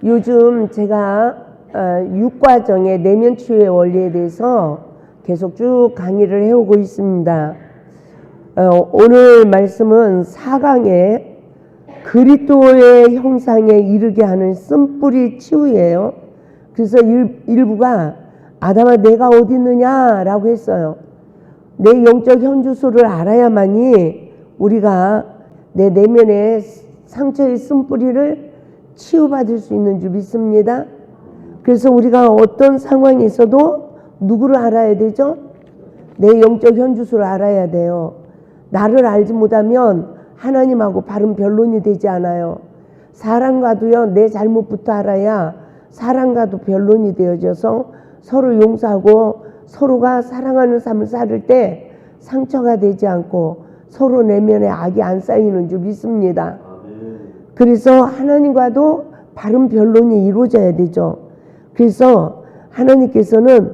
요즘 제가 육과정의 내면치유의 원리에 대해서 계속 쭉 강의를 해오고 있습니다. 오늘 말씀은 4강의 그리스도의 형상에 이르게 하는 쓴뿌리 치유예요. 그래서 일부가 아담아 내가 어디 있느냐 라고 했어요. 내 영적 현주소를 알아야만이 우리가 내 내면의 상처의 쓴뿌리를 치유받을 수 있는 줄 믿습니다. 그래서 우리가 어떤 상황에 있어도 누구를 알아야 되죠? 내 영적 현주소를 알아야 돼요. 나를 알지 못하면 하나님하고 바른 변론이 되지 않아요. 사람과도요, 내 잘못부터 알아야 사람과도 변론이 되어져서 서로 용서하고 서로가 사랑하는 삶을 살 때 상처가 되지 않고 서로 내면에 악이 안 쌓이는 줄 믿습니다. 그래서 하나님과도 바른 변론이 이루어져야 되죠. 그래서 하나님께서는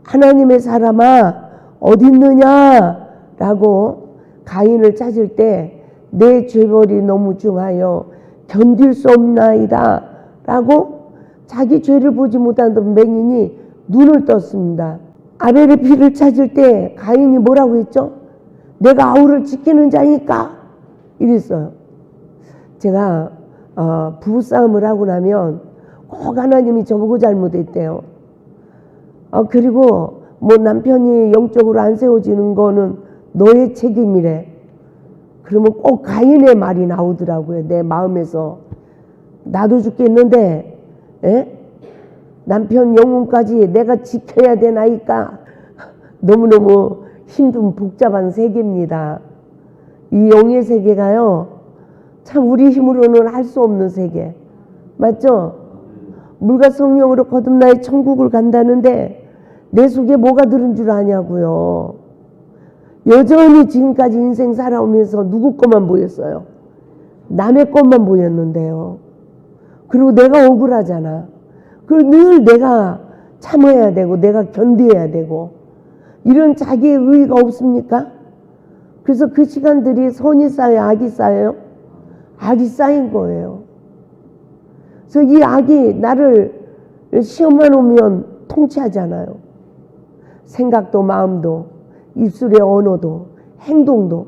하나님의 사람아 어디 있느냐 라고 가인을 찾을 때 내 죄벌이 너무 중하여 견딜 수 없나이다 라고 자기 죄를 보지 못하던 맹인이 눈을 떴습니다. 아벨의 피를 찾을 때 가인이 뭐라고 했죠? 내가 아우를 지키는 자니까 이랬어요. 제가 부부싸움을 하고 나면 꼭 하나님이 저보고 잘못했대요. 그리고 뭐 남편이 영적으로 안 세워지는 거는 너의 책임이래. 그러면 꼭 가인의 말이 나오더라고요. 내 마음에서. 나도 죽겠는데 남편 영혼까지 내가 지켜야 되나이까. 너무너무 힘든 복잡한 세계입니다. 이 영의 세계가요, 참 우리 힘으로는 할 수 없는 세계. 맞죠? 물과 성령으로 거듭나의 천국을 간다는데 내 속에 뭐가 들은 줄 아냐고요. 여전히 지금까지 인생 살아오면서 누구 것만 보였어요? 남의 것만 보였는데요. 그리고 내가 억울하잖아. 그걸 늘 내가 참아야 되고 내가 견뎌야 되고 이런 자기의 의의가 없습니까? 그래서 그 시간들이 선이 쌓여요? 악이 쌓여요? 악이 쌓인 거예요. 그래서 이 악이 나를 시험만 오면 통치하잖아요. 생각도 마음도 입술의 언어도 행동도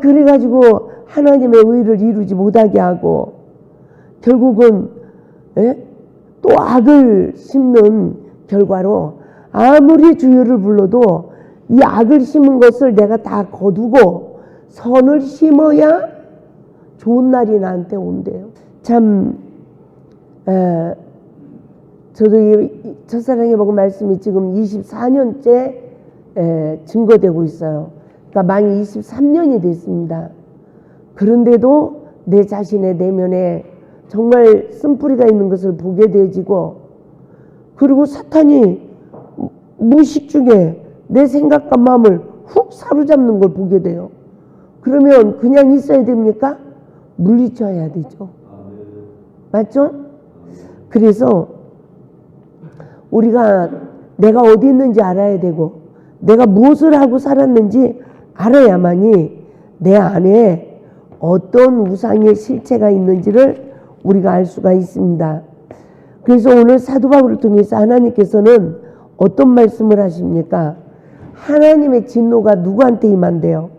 그래가지고 하나님의 의를 이루지 못하게 하고 결국은 또 악을 심는 결과로 아무리 주여를 불러도 이 악을 심은 것을 내가 다 거두고 선을 심어야 좋은 날이 나한테 온대요. 참 저도 이 첫사랑에 먹은 말씀이 지금 24년째 증거되고 있어요. 그러니까 만이 23년이 됐습니다. 그런데도 내 자신의 내면에 정말 쓴뿌리가 있는 것을 보게 되어지고, 그리고 사탄이 무의식 중에 내 생각과 마음을 훅 사로잡는 걸 보게 돼요. 그러면 그냥 있어야 됩니까? 물리쳐야 되죠. 맞죠? 그래서 우리가 내가 어디 있는지 알아야 되고 내가 무엇을 하고 살았는지 알아야만이 내 안에 어떤 우상의 실체가 있는지를 우리가 알 수가 있습니다. 그래서 오늘 사도 바울을 통해서 하나님께서는 어떤 말씀을 하십니까? 하나님의 진노가 누구한테 임한대요?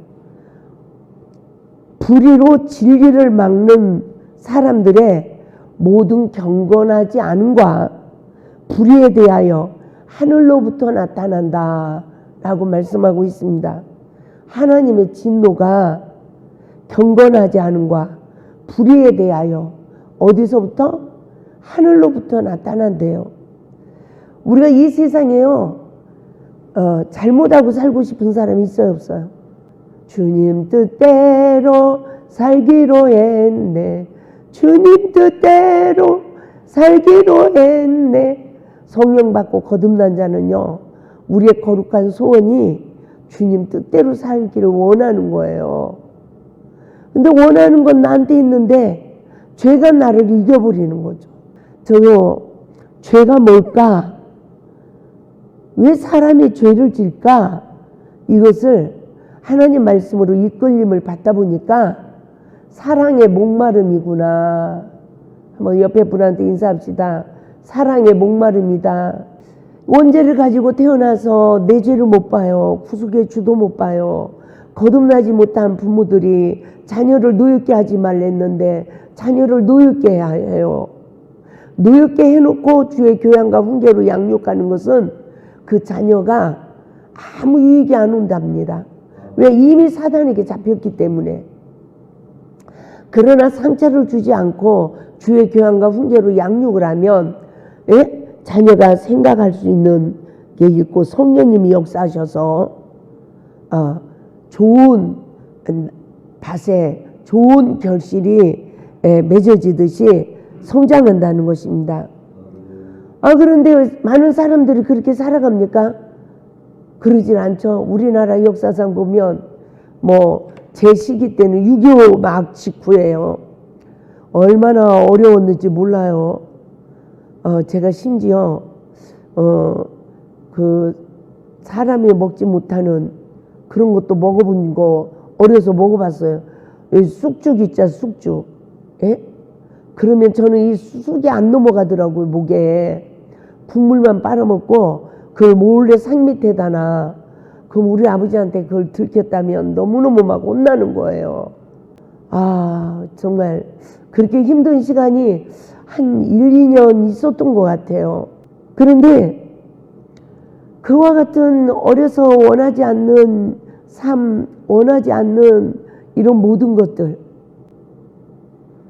불의로 진리를 막는 사람들의 모든 경건하지 않음과 불의에 대하여 하늘로부터 나타난다 라고 말씀하고 있습니다. 하나님의 진노가 경건하지 않음과 불의에 대하여 어디서부터? 하늘로부터 나타난대요. 우리가 이 세상에요, 잘못하고 살고 싶은 사람이 있어요, 없어요? 주님 뜻대로 살기로 했네. 주님 뜻대로 살기로 했네. 성령 받고 거듭난 자는요, 우리의 거룩한 소원이 주님 뜻대로 살기를 원하는 거예요. 근데 원하는 건 나한테 있는데 죄가 나를 이겨버리는 거죠. 저도 죄가 뭘까? 왜 사람이 죄를 질까? 이것을 하나님 말씀으로 이끌림을 받다 보니까 사랑의 목마름이구나 한번 옆에 분한테 인사합시다. 사랑의 목마름이다. 원죄를 가지고 태어나서 내 죄를 못 봐요. 구속의 주도 못 봐요. 거듭나지 못한 부모들이 자녀를 노엽게 하지 말랬는데 자녀를 노엽게 해요. 노엽게 해놓고 주의 교양과 훈계로 양육하는 것은 그 자녀가 아무 이익이 안 온답니다. 왜? 이미 사단에게 잡혔기 때문에. 그러나 상처를 주지 않고 주의 교양과 훈계로 양육을 하면 자녀가 생각할 수 있는 게 있고 성령님이 역사하셔서 좋은 밭에 좋은 결실이 맺어지듯이 성장한다는 것입니다. 그런데 많은 사람들이 그렇게 살아갑니까? 그러질 않죠. 우리나라 역사상 보면 제 시기 때는 6.25 막 직후예요. 얼마나 어려웠는지 몰라요. 제가 심지어 그 사람이 먹지 못하는 그런 것도 먹어본 거 어려서 먹어봤어요. 쑥죽 있죠, 쑥죽. 예? 그러면 저는 이 쑥이 안 넘어가더라고요, 목에. 국물만 빨아먹고 그걸 몰래 산 밑에다 놔. 그럼 우리 아버지한테 그걸 들켰다면 너무너무 막 혼나는 거예요. 정말 그렇게 힘든 시간이 한 1, 2년 있었던 것 같아요. 그런데 그와 같은 어려서 원하지 않는 삶, 원하지 않는 이런 모든 것들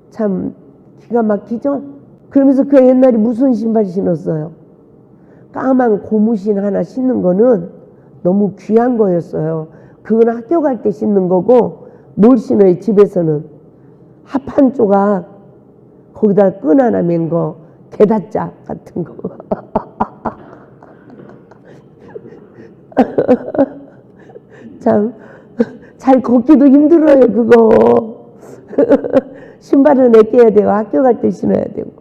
참 기가 막히죠? 그러면서 그 옛날에 무슨 신발 신었어요? 까만 고무신 하나 신는 거는 너무 귀한 거였어요. 그건 학교 갈 때 신는 거고 뭘 신어요? 집에서는 합한 조각 거기다 끈 하나 맨 거 게다짝 같은 거 참 잘 걷기도 힘들어요 그거. 신발은 아껴야 돼요. 학교 갈 때 신어야 되고.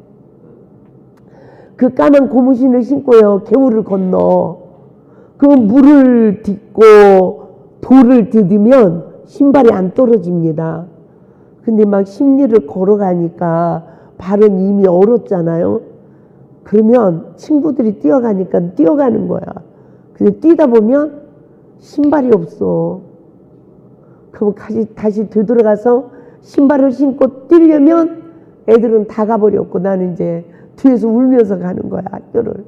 그 까만 고무신을 신고요 개울을 건너 그 물을 딛고 돌을 디디면 신발이 안 떨어집니다. 근데 막 십리를 걸어가니까 발은 이미 얼었잖아요. 그러면 친구들이 뛰어가니까 뛰어가는 거야. 근데 뛰다 보면 신발이 없어. 그럼 다시 되돌아가서 신발을 신고 뛰려면 애들은 다 가버렸고 나는 이제 뒤에서 울면서 가는 거야 학교를.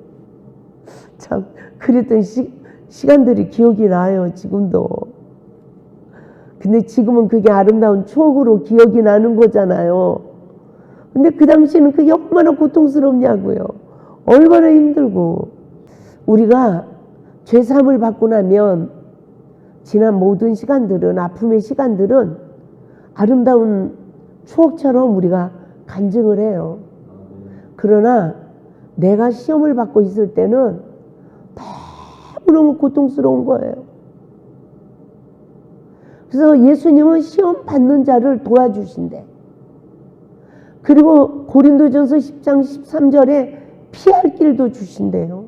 참 그랬던 시간들이 기억이 나요 지금도. 근데 지금은 그게 아름다운 추억으로 기억이 나는 거잖아요. 근데 그 당시에는 그게 얼마나 고통스럽냐고요. 얼마나 힘들고. 우리가 죄사함을 받고 나면 지난 모든 시간들은, 아픔의 시간들은 아름다운 추억처럼 우리가 간증을 해요. 그러나 내가 시험을 받고 있을 때는 너무너무 고통스러운 거예요. 그래서 예수님은 시험 받는 자를 도와주신대. 그리고 고린도전서 10장 13절에 피할 길도 주신대요.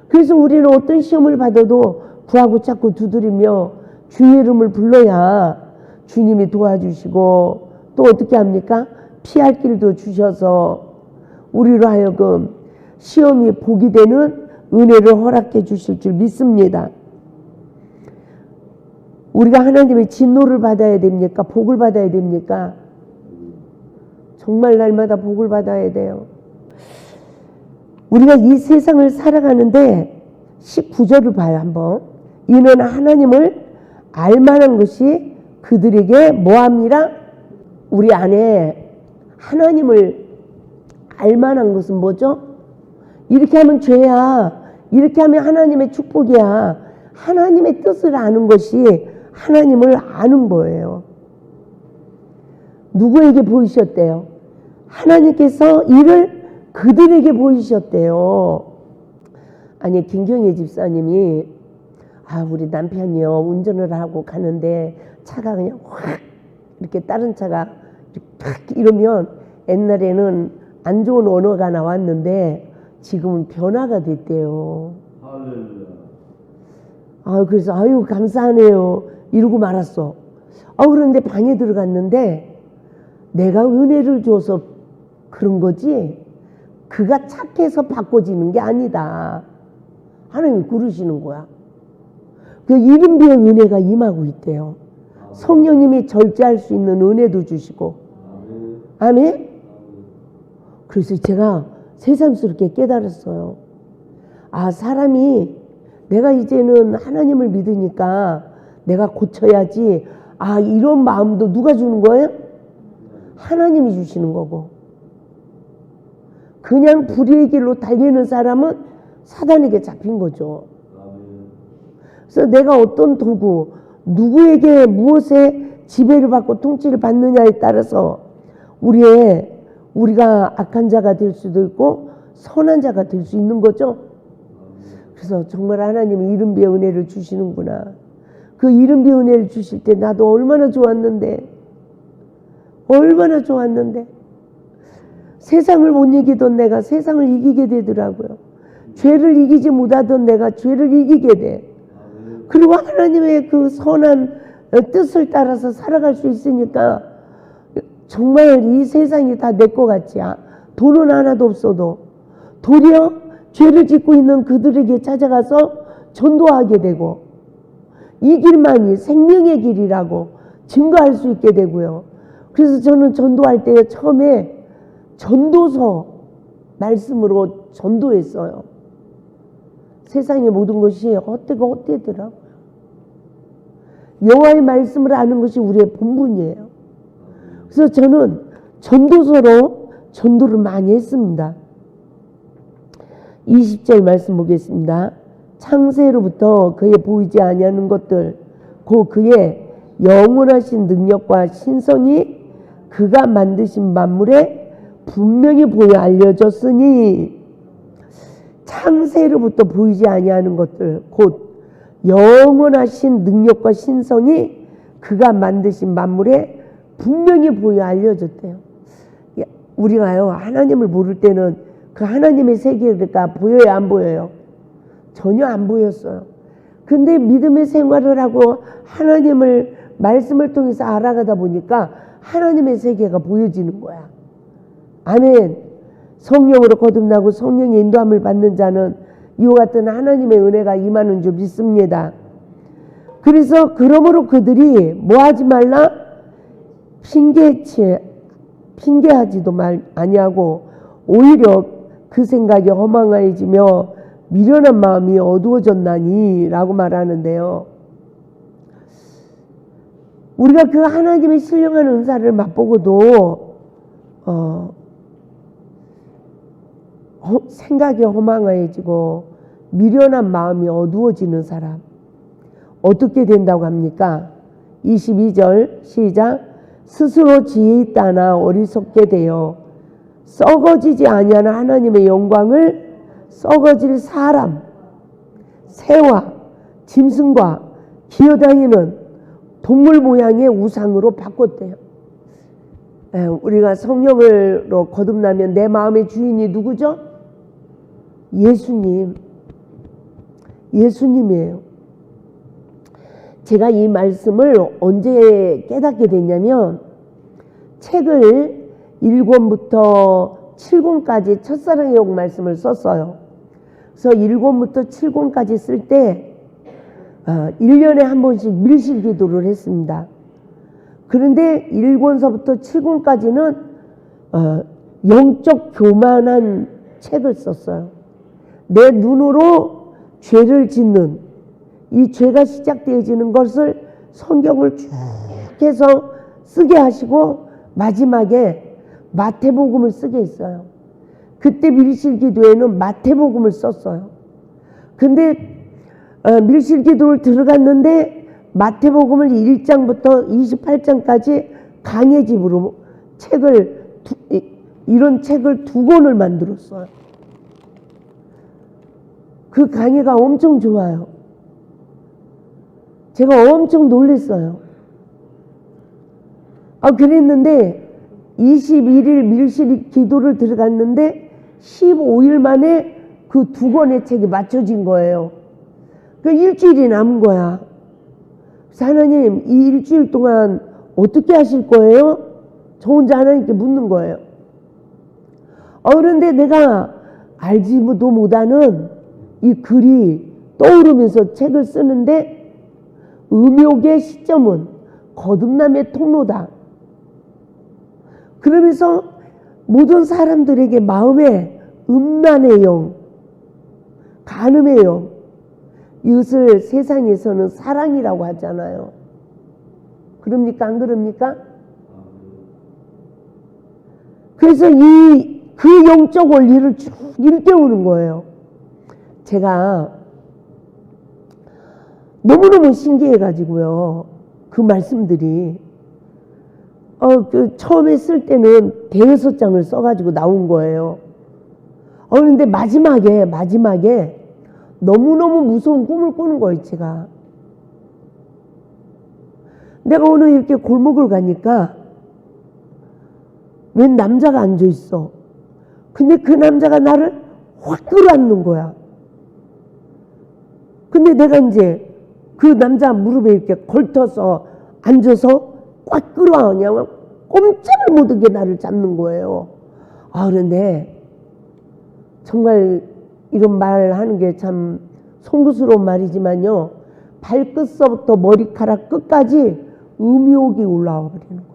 그래서 우리는 어떤 시험을 받아도 구하고 찾고 두드리며 주의 이름을 불러야 주님이 도와주시고 또 어떻게 합니까? 피할 길도 주셔서 우리로 하여금 시험이 복이 되는 은혜를 허락해 주실 줄 믿습니다. 우리가 하나님의 진노를 받아야 됩니까? 복을 받아야 됩니까? 정말 날마다 복을 받아야 돼요. 우리가 이 세상을 살아가는데 19절을 봐요 한번. 이는 하나님을 알만한 것이 그들에게 뭐합니다? 우리 안에 하나님을 알만한 것은 뭐죠? 이렇게 하면 죄야. 이렇게 하면 하나님의 축복이야. 하나님의 뜻을 아는 것이 하나님을 아는 거예요. 누구에게 보이셨대요? 하나님께서 이를 그들에게 보이셨대요. 아니 김경애 집사님이 우리 남편이요 운전을 하고 가는데 차가 그냥 확 이렇게 다른 차가 팍 이러면 옛날에는 안 좋은 언어가 나왔는데 지금은 변화가 됐대요. 그래서 감사하네요 이러고 말았어. 그런데 방에 들어갔는데 내가 은혜를 줘서 그런 거지 그가 착해서 바꿔지는 게 아니다. 하나님이 그러시는 거야. 그 이른비의 은혜가 임하고 있대요. 성령님이 절제할 수 있는 은혜도 주시고. 아멘? 그래서 제가 새삼스럽게 깨달았어요. 아, 사람이 내가 이제는 하나님을 믿으니까 내가 고쳐야지. 아, 이런 마음도 누가 주는 거예요? 하나님이 주시는 거고. 그냥 불의의 길로 달리는 사람은 사단에게 잡힌 거죠. 그래서 내가 어떤 도구, 누구에게 무엇에 지배를 받고 통치를 받느냐에 따라서 우리가 악한 자가 될 수도 있고 선한 자가 될 수 있는 거죠. 그래서 정말 하나님이 이른비의 은혜를 주시는구나. 그 이른비의 은혜를 주실 때 나도 얼마나 좋았는데 세상을 못 이기던 내가 세상을 이기게 되더라고요. 죄를 이기지 못하던 내가 죄를 이기게 돼. 그리고 하나님의 그 선한 뜻을 따라서 살아갈 수 있으니까 정말 이 세상이 다 내 것 같지. 돈은 하나도 없어도 도리어 죄를 짓고 있는 그들에게 찾아가서 전도하게 되고 이 길만이 생명의 길이라고 증거할 수 있게 되고요. 그래서 저는 전도할 때 처음에 전도서 말씀으로 전도했어요. 세상의 모든 것이 헛되더라고요. 여호와의 말씀을 아는 것이 우리의 본분이에요. 그래서 저는 전도서로 전도를 많이 했습니다. 20절 말씀 보겠습니다. 창세로부터 그의 보이지 아니하는 것들 곧 그의 영원하신 능력과 신성이 그가 만드신 만물에 분명히 보여 알려졌으니 창세로부터 보이지 아니하는 것들 곧 영원하신 능력과 신성이 그가 만드신 만물에 분명히 보여 알려졌대요. 우리가요 하나님을 모를 때는 그 하나님의 세계가 보여요 안 보여요? 전혀 안 보였어요. 근데 믿음의 생활을 하고 하나님을 말씀을 통해서 알아가다 보니까 하나님의 세계가 보여지는 거야. 아멘. 성령으로 거듭나고 성령의 인도함을 받는 자는 이와 같은 하나님의 은혜가 임하는 줄 믿습니다. 그래서 그러므로 그들이 뭐하지 말라? 핑계하지도 아니하고 오히려 그 생각이 허망해지며 미련한 마음이 어두워졌나니 라고 말하는데요. 우리가 그 하나님의 신령한 은사를 맛보고도 생각이 허망해지고 미련한 마음이 어두워지는 사람 어떻게 된다고 합니까? 22절 시작. 스스로 지혜 있다나 어리석게 되어 썩어지지 아니하는 하나님의 영광을 썩어질 사람, 새와 짐승과 기어다니는 동물 모양의 우상으로 바꿨대요. 우리가 성령으로 거듭나면 내 마음의 주인이 누구죠? 예수님이에요. 제가 이 말씀을 언제 깨닫게 됐냐면 책을 1권부터 7권까지 첫사랑의 योग 말씀을 썼어요. 그래서 1권부터 7권까지 쓸 때 1년에 한 번씩 밀실 기도를 했습니다. 그런데 1권서부터 7권까지는 영적 교만한 책을 썼어요. 내 눈으로 죄를 짓는 이 죄가 시작되어지는 것을 성경을 쭉 해서 쓰게 하시고 마지막에 마태복음을 쓰게 했어요. 그때 밀실기도에는 마태복음을 썼어요. 근데 밀실기도를 들어갔는데 마태복음을 1장부터 28장까지 강해집으로 이런 책을 2권을 만들었어요. 그 강의가 엄청 좋아요. 제가 엄청 놀랐어요. 그랬는데 21일 밀실 기도를 들어갔는데 15일 만에 그 2권의 책이 맞춰진 거예요. 그 일주일이 남은 거야. 그래서 하나님 이 일주일 동안 어떻게 하실 거예요? 저 혼자 하나님께 묻는 거예요. 그런데 내가 알지도 못하는 이 글이 떠오르면서 책을 쓰는데 음욕의 시점은 거듭남의 통로다. 그러면서 모든 사람들에게 마음에 음란의 영, 간음의 영, 이것을 세상에서는 사랑이라고 하잖아요. 그럽니까? 안 그럽니까? 그래서 그 영적 원리를 쭉 일깨우는 거예요. 제가 너무너무 신기해가지고요. 그 말씀들이. 처음에 쓸 때는 대여섯 장을 써가지고 나온 거예요. 그런데 마지막에 너무너무 무서운 꿈을 꾸는 거예요, 제가. 내가 오늘 이렇게 골목을 가니까 웬 남자가 앉아있어. 근데 그 남자가 나를 확 끌어안는 거야. 근데 내가 이제 그 남자 무릎에 이렇게 걸터서 앉아서 꽉 끌어안으냐면 꼼짝을 못하게 나를 잡는 거예요. 그런데 정말 이런 말 하는 게 참 송구스러운 말이지만요. 발끝서부터 머리카락 끝까지 음욕이 올라와 버리는 거야.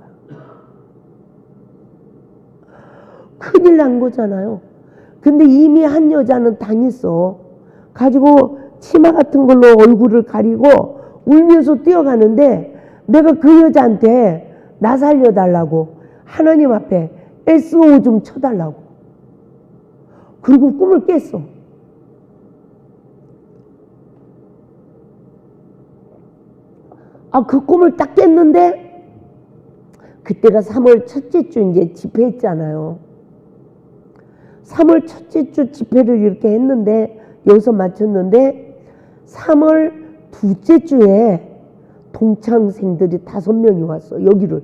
큰일 난 거잖아요. 근데 이미 한 여자는 당했어. 가지고 치마 같은 걸로 얼굴을 가리고 울면서 뛰어가는데 내가 그 여자한테 나 살려달라고 하나님 앞에 SO 좀 쳐달라고. 그리고 꿈을 깼어. 그 꿈을 딱 깼는데 그때가 3월 첫째 주 이제 집회했잖아요. 3월 첫째 주 집회를 이렇게 했는데 여기서 마쳤는데 3월 둘째 주에 동창생들이 5명이 왔어. 여기를.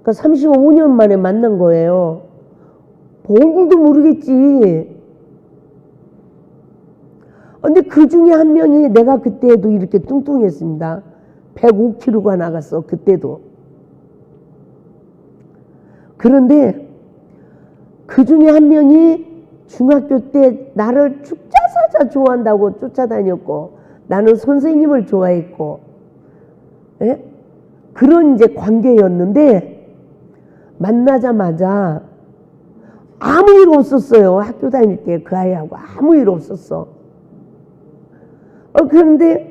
그러니까 35년 만에 만난 거예요. 얼굴도 모르겠지. 근데 그 중에 한 명이 내가 그때도 이렇게 뚱뚱했습니다. 105kg가 나갔어. 그때도. 그런데 그 중에 한 명이 중학교 때 나를 죽자사자 좋아한다고 쫓아다녔고 나는 선생님을 좋아했고 그런 이제 관계였는데 만나자마자 아무 일 없었어요. 학교 다닐 때 그 아이하고 아무 일 없었어. 그런데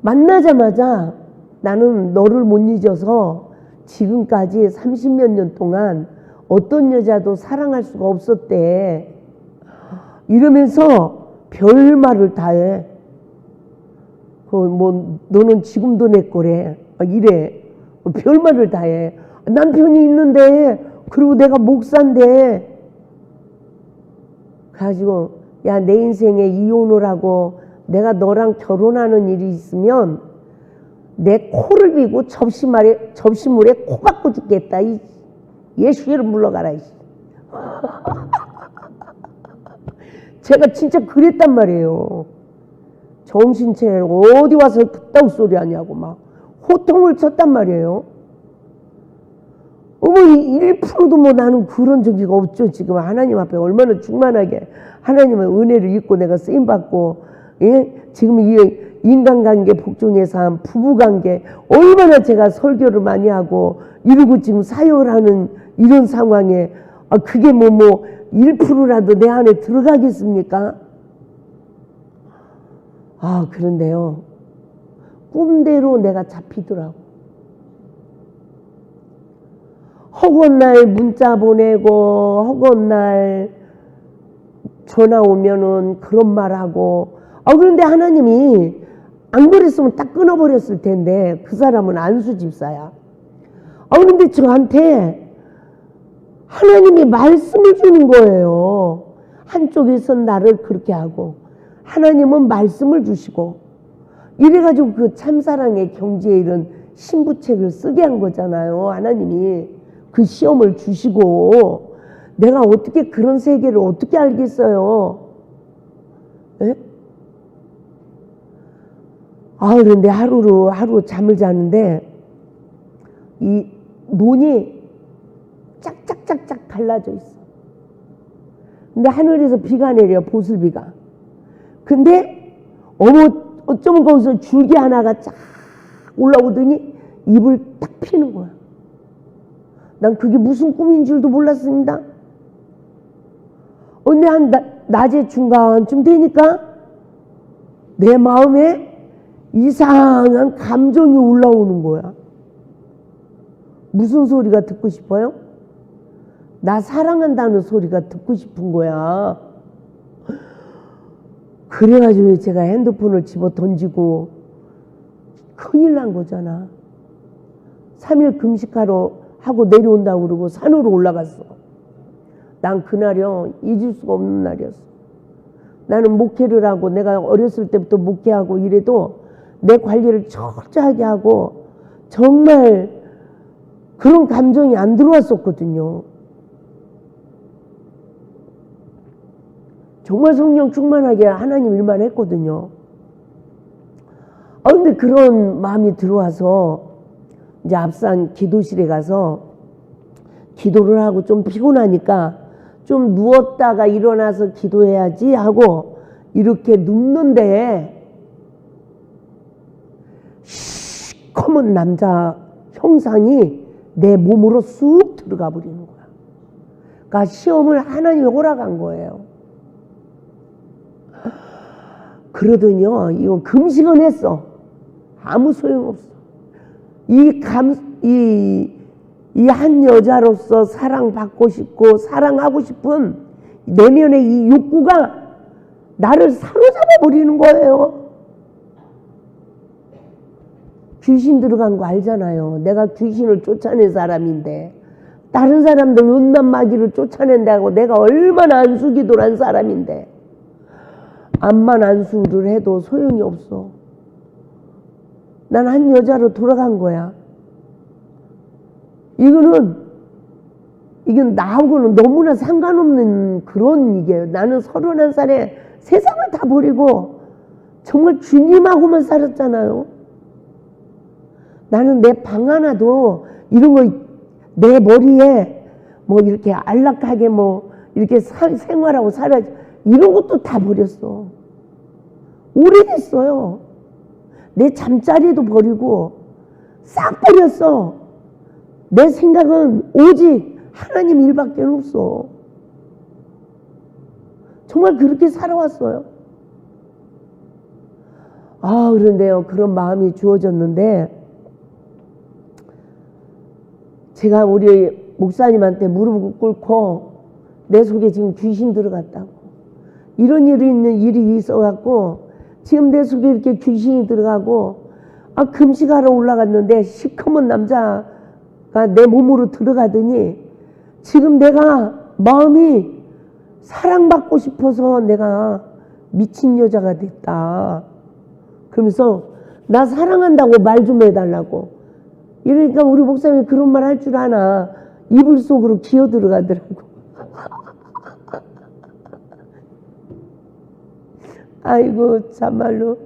만나자마자 나는 너를 못 잊어서 지금까지 30몇 년 동안 어떤 여자도 사랑할 수가 없었대. 이러면서 별말을 다 해. 너는 지금도 내 거래. 이래. 별말을 다 해. 남편이 있는데 그리고 내가 목사인데 가지고 야, 내 인생에 이혼을 하고 내가 너랑 결혼하는 일이 있으면 내 코를 비고 접시물에 코 박고 죽겠다. 예수 이름 물러가라. 제가 진짜 그랬단 말이에요. 정신 차리고 어디 와서 그따구 소리 하냐고 막 호통을 쳤단 말이에요. 1%도 나는 그런 적이 없죠. 지금 하나님 앞에 얼마나 충만하게 하나님의 은혜를 입고 내가 쓰임받고 지금 이 인간관계 복종의 삶, 부부관계 얼마나 제가 설교를 많이 하고 이러고 지금 사역을 하는 이런 상황에 그게 1%라도 내 안에 들어가겠습니까? 그런데요. 꿈대로 내가 잡히더라고. 허구한 날 문자 보내고 허구한 날 전화 오면은 그런 말하고 그런데 하나님이 안 그랬으면 딱 끊어버렸을 텐데 그 사람은 안수 집사야. 그런데 저한테 하나님이 말씀을 주는 거예요. 한쪽에선 나를 그렇게 하고 하나님은 말씀을 주시고 이래가지고 그 참사랑의 경지에 이런 신부책을 쓰게 한 거잖아요. 하나님이 그 시험을 주시고 내가 어떻게 그런 세계를 어떻게 알겠어요? 그런데 하루 잠을 자는데 이 눈이 짝짝짝짝 갈라져 있어. 근데 하늘에서 비가 내려, 보슬비가. 근데 어쩌면 거기서 줄기 하나가 쫙 올라오더니 잎을 딱 피는 거야. 난 그게 무슨 꿈인 줄도 몰랐습니다. 근데 한 낮에 중간쯤 되니까 내 마음에 이상한 감정이 올라오는 거야. 무슨 소리가 듣고 싶어요? 나 사랑한다는 소리가 듣고 싶은 거야. 그래가지고 제가 핸드폰을 집어 던지고 큰일 난 거잖아. 3일 금식하러 하고 내려온다고 그러고 산으로 올라갔어. 난 그날이요, 잊을 수가 없는 날이었어. 나는 목회를 하고 내가 어렸을 때부터 목회하고 이래도 내 관리를 철저하게 하고 정말 그런 감정이 안 들어왔었거든요. 정말 성령 충만하게 하나님 일만 했거든요. 근데 그런 마음이 들어와서 이제 앞산 기도실에 가서 기도를 하고 좀 피곤하니까 좀 누웠다가 일어나서 기도해야지 하고 이렇게 눕는데 시커먼 남자 형상이 내 몸으로 쑥 들어가 버리는 거야. 그러니까 시험을 하나님이 허락한 거예요. 그러더니요, 이거 금식은 했어. 아무 소용없어. 이 한 여자로서 사랑받고 싶고 사랑하고 싶은 내면의 이 욕구가 나를 사로잡아 버리는 거예요. 귀신 들어간 거 알잖아요. 내가 귀신을 쫓아낸 사람인데 다른 사람들 음란 마귀를 쫓아낸다고 내가 얼마나 안수기도를 한 사람인데 암만 안수를 해도 소용이 없어. 난 한 여자로 돌아간 거야. 이건 나하고는 너무나 상관없는 그런 일이에요. 나는 31살에 세상을 다 버리고 정말 주님하고만 살았잖아요. 나는 내 방 하나도 이런 거 내 머리에 뭐 이렇게 안락하게 뭐 이렇게 생활하고 살아야지 이런 것도 다 버렸어. 오래됐어요. 내 잠자리도 버리고 싹 버렸어. 내 생각은 오직 하나님 일밖에 없어. 정말 그렇게 살아왔어요. 그런데요, 그런 마음이 주어졌는데 제가 우리 목사님한테 무릎을 꿇고 내 속에 지금 귀신 들어갔다고, 이런 일이 있어갖고 지금 내 속에 이렇게 귀신이 들어가고 금식하러 올라갔는데 시커먼 남자가 내 몸으로 들어가더니 지금 내가 마음이 사랑받고 싶어서 내가 미친 여자가 됐다. 그러면서 나 사랑한다고 말 좀 해달라고. 이러니까 우리 목사님이 그런 말 할 줄 아나 이불 속으로 기어 들어가더라고. 아이고 참말로.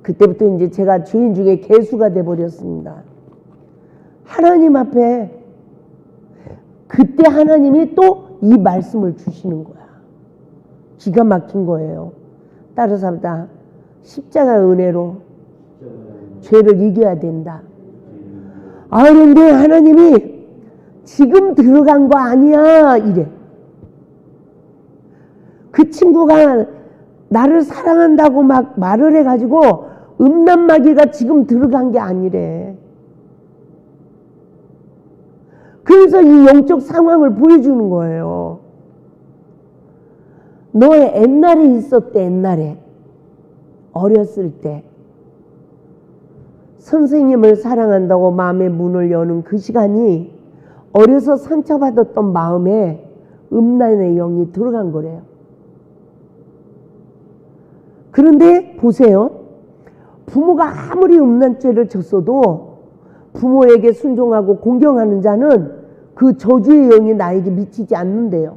그때부터 이제 제가 죄인 중에 개수가 돼버렸습니다. 하나님 앞에 그때 하나님이 또 이 말씀을 주시는 거야. 기가 막힌 거예요. 따라서 합니다. 십자가 은혜로 죄를 이겨야 된다. 그런데 하나님이 지금 들어간 거 아니야 이래. 그 친구가 나를 사랑한다고 막 말을 해가지고 음란마귀가 지금 들어간 게 아니래. 그래서 이 영적 상황을 보여주는 거예요. 너의 옛날에 있었대. 옛날에 어렸을 때 선생님을 사랑한다고 마음의 문을 여는 그 시간이 어려서 상처받았던 마음에 음란의 영이 들어간 거래요. 그런데 보세요. 부모가 아무리 음란죄를 졌어도 부모에게 순종하고 공경하는 자는 그 저주의 영이 나에게 미치지 않는데요.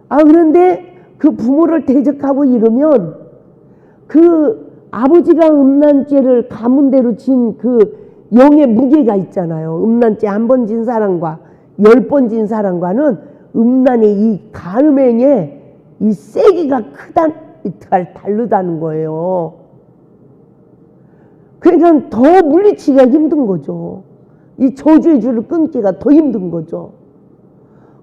그런데 그 부모를 대적하고 이러면 그 아버지가 음란죄를 가문대로 진 그 영의 무게가 있잖아요. 음란죄 한 번 진 사람과 10번 진 사람과는 음란의 이 간음의 영의 이 세기가 다르다는 거예요. 그러니까 더 물리치기가 힘든 거죠. 이 저주의 줄을 끊기가 더 힘든 거죠.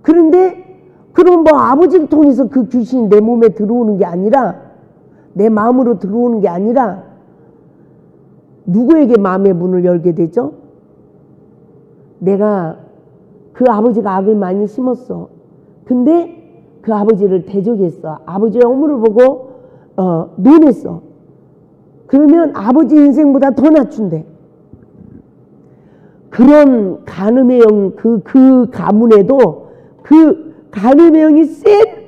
그런데 그럼 뭐 아버지를 통해서 그 귀신이 내 몸에 들어오는 게 아니라, 내 마음으로 들어오는 게 아니라 누구에게 마음의 문을 열게 되죠? 내가 그 아버지가 악을 많이 심었어. 근데 그 아버지를 대적했어. 아버지의 허물을 보고 논했어. 그러면 아버지 인생보다 더 낮춘대. 그런 간음의 영, 그 가문에도 그 간음의 영이 센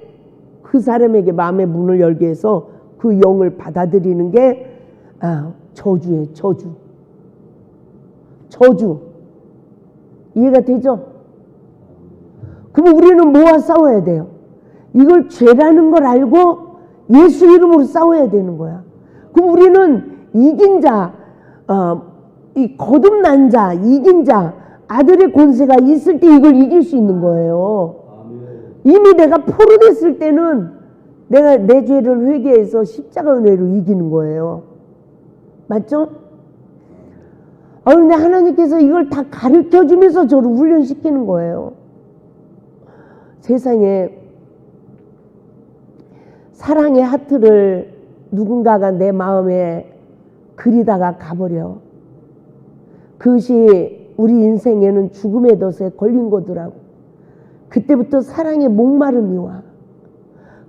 그 사람에게 마음의 문을 열게 해서 그 영을 받아들이는 게 저주예요. 저주. 이해가 되죠? 그럼 우리는 뭐와 싸워야 돼요? 이걸 죄라는 걸 알고 예수 이름으로 싸워야 되는 거야. 그럼 우리는 이긴 자, 이 거듭난 자, 이긴 자, 아들의 권세가 있을 때 이걸 이길 수 있는 거예요. 이미 내가 포로됐을 때는 내가 내 죄를 회개해서 십자가 은혜로 이기는 거예요. 맞죠? 그런데 하나님께서 이걸 다 가르쳐 주면서 저를 훈련시키는 거예요. 세상에 사랑의 하트를 누군가가 내 마음에 그리다가 가버려. 그것이 우리 인생에는 죽음의 덫에 걸린 거더라고. 그때부터 사랑의 목마름이 와.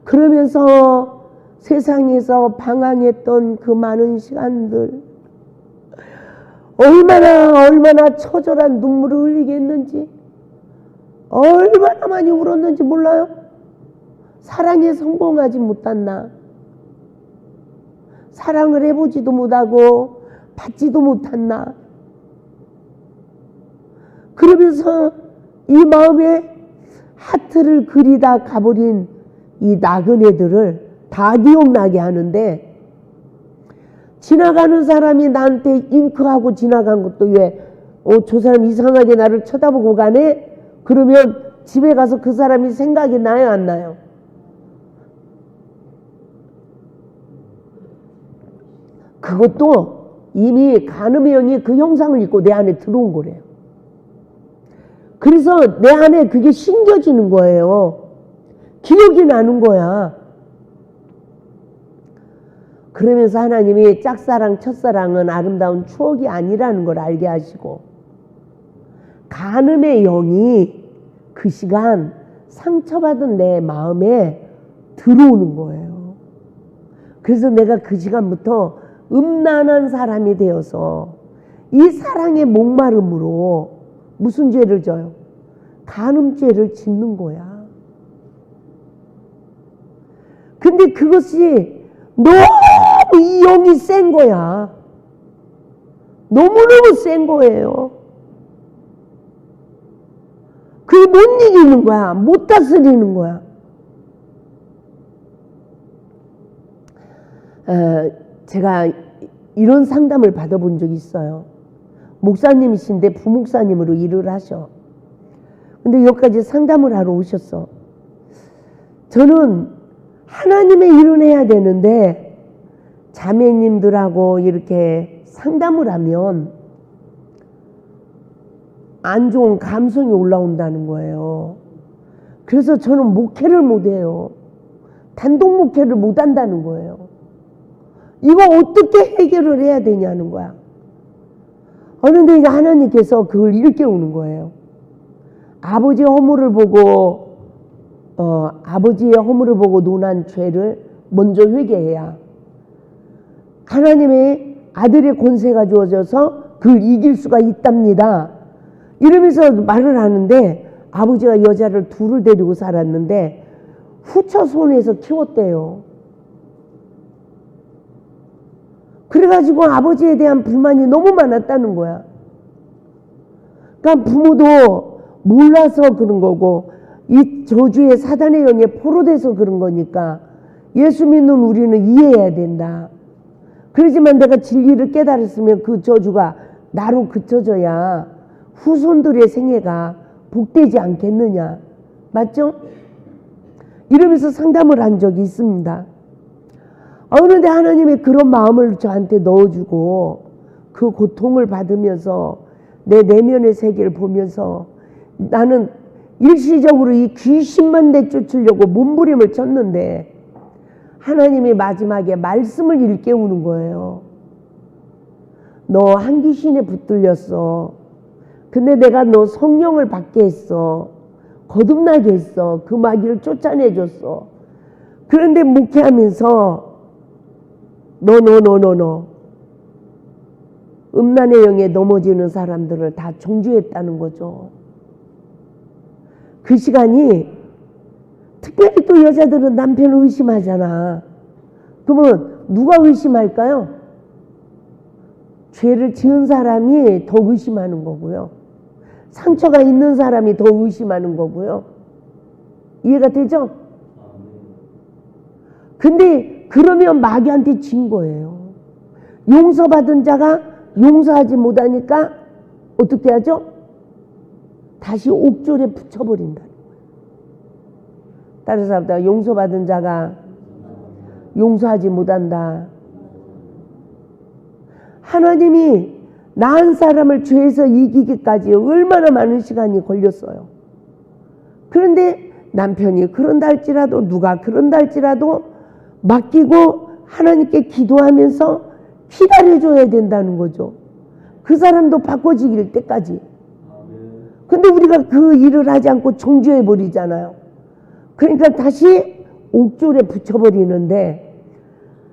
그러면서 세상에서 방황했던 그 많은 시간들, 얼마나 처절한 눈물을 흘리게 했는지, 얼마나 많이 울었는지 몰라요? 사랑에 성공하지 못한 나, 사랑을 해보지도 못하고 받지도 못한 나, 그러면서 이 마음에 하트를 그리다 가버린 이 나그네들을 다 기억나게 하는데, 지나가는 사람이 나한테 잉크하고 지나간 것도 왜 저 사람 이상하게 나를 쳐다보고 가네? 그러면 집에 가서 그 사람이 생각이 나요, 안 나요? 그것도 이미 간음의 영이 그 형상을 입고 내 안에 들어온 거래요. 그래서 내 안에 그게 심겨지는 거예요. 기억이 나는 거야. 그러면서 하나님이 짝사랑, 첫사랑은 아름다운 추억이 아니라는 걸 알게 하시고, 간음의 영이 그 시간 상처받은 내 마음에 들어오는 거예요. 그래서 내가 그 시간부터 음란한 사람이 되어서 이 사랑의 목마름으로 무슨 죄를 져요? 간음죄를 짓는 거야. 근데 그것이 너무 이 영이 센 거야. 너무너무 센 거예요. 그게 못 이기는 거야. 못 다스리는 거야. 제가 이런 상담을 받아본 적이 있어요. 목사님이신데 부목사님으로 일을 하셔. 근데 여기까지 상담을 하러 오셨어. 저는 하나님의 일을 해야 되는데 자매님들하고 이렇게 상담을 하면 안 좋은 감성이 올라온다는 거예요. 그래서 저는 목회를 못해요. 단독 목회를 못한다는 거예요. 이거 어떻게 해결을 해야 되냐는 거야. 그런데 이제 하나님께서 그걸 일깨우는 거예요. 아버지의 허물을 보고 아버지의 허물을 보고 논한 죄를 먼저 회개해야 하나님의 아들의 권세가 주어져서 그걸 이길 수가 있답니다. 이러면서 말을 하는데, 아버지가 여자를 둘을 데리고 살았는데 후처손에서 키웠대요. 그래가지고 아버지에 대한 불만이 너무 많았다는 거야. 그러니까 부모도 몰라서 그런 거고, 이 저주의 사단의 영에 포로돼서 그런 거니까 예수 믿는 우리는 이해해야 된다. 그러지만 내가 진리를 깨달았으면 그 저주가 나로 그쳐져야 후손들의 생애가 복되지 않겠느냐. 맞죠? 이러면서 상담을 한 적이 있습니다. 그런데 하나님이 그런 마음을 저한테 넣어주고 그 고통을 받으면서 내 내면의 세계를 보면서 나는 일시적으로 이 귀신만 내쫓으려고 몸부림을 쳤는데 하나님이 마지막에 말씀을 일깨우는 거예요. 너 한 귀신에 붙들렸어. 근데 내가 너 성령을 받게 했어. 거듭나게 했어. 그 마귀를 쫓아내줬어. 그런데 목회하면서 너 음란의 영에 넘어지는 사람들을 다 정죄했다는 거죠. 그 시간이 특별히 또 여자들은 남편을 의심하잖아. 그러면 누가 의심할까요? 죄를 지은 사람이 더 의심하는 거고요. 상처가 있는 사람이 더 의심하는 거고요. 이해가 되죠? 근데 그러면 마귀한테 진 거예요. 용서받은 자가 용서하지 못하니까 어떻게 하죠? 다시 옥졸에 붙여버린다는 거예요. 따라서 합니다. 용서받은 자가 용서하지 못한다. 하나님이 나 한 사람을 죄에서 이기기까지 얼마나 많은 시간이 걸렸어요. 그런데 남편이 그런다 할지라도 누가 그런다 할지라도 맡기고 하나님께 기도하면서 기다려줘야 된다는 거죠. 그 사람도 바꿔지길 때까지. 근데 우리가 그 일을 하지 않고 정죄해 버리잖아요. 그러니까 다시 옥졸에 붙여버리는데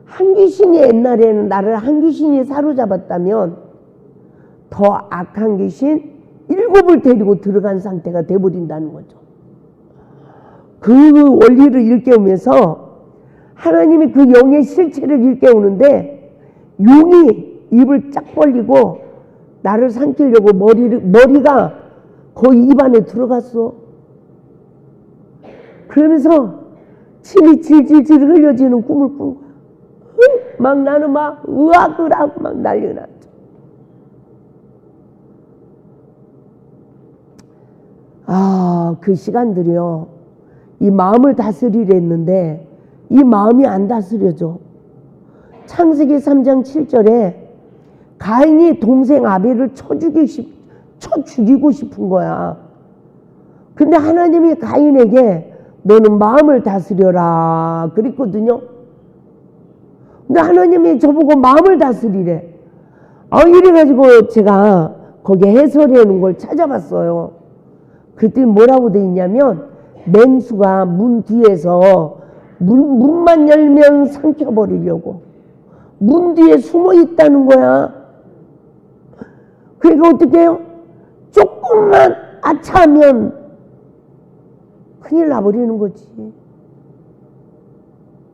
한 귀신이 옛날에는 나를 한 귀신이 사로잡았다면 더 악한 귀신 7을 데리고 들어간 상태가 돼버린다는 거죠. 그 원리를 일깨우면서 하나님이 그 영의 실체를 일깨우는데 용이 입을 쫙 벌리고 나를 삼키려고 머리가 거의 입 안에 들어갔어. 그러면서 침이 질질질 흘려지는 꿈을 꾼 거야. 막 나는 막 의학을 하고 막 난리 났죠. 그 시간들이요. 이 마음을 다스리랬는데 이 마음이 안 다스려져. 창세기 3장 7절에 가인이 동생 아벨을 쳐 죽이고 싶은 거야. 근데 하나님이 가인에게 너는 마음을 다스려라 그랬거든요. 근데 하나님이 저보고 마음을 다스리래. 이래가지고 제가 거기에 해설해 놓은 걸 찾아봤어요. 그때 뭐라고 돼 있냐면 맹수가 문 뒤에서 문만 열면 삼켜버리려고 문 뒤에 숨어 있다는 거야. 그러니까 어떻게 해요? 조금만 아차하면 큰일 나버리는 거지.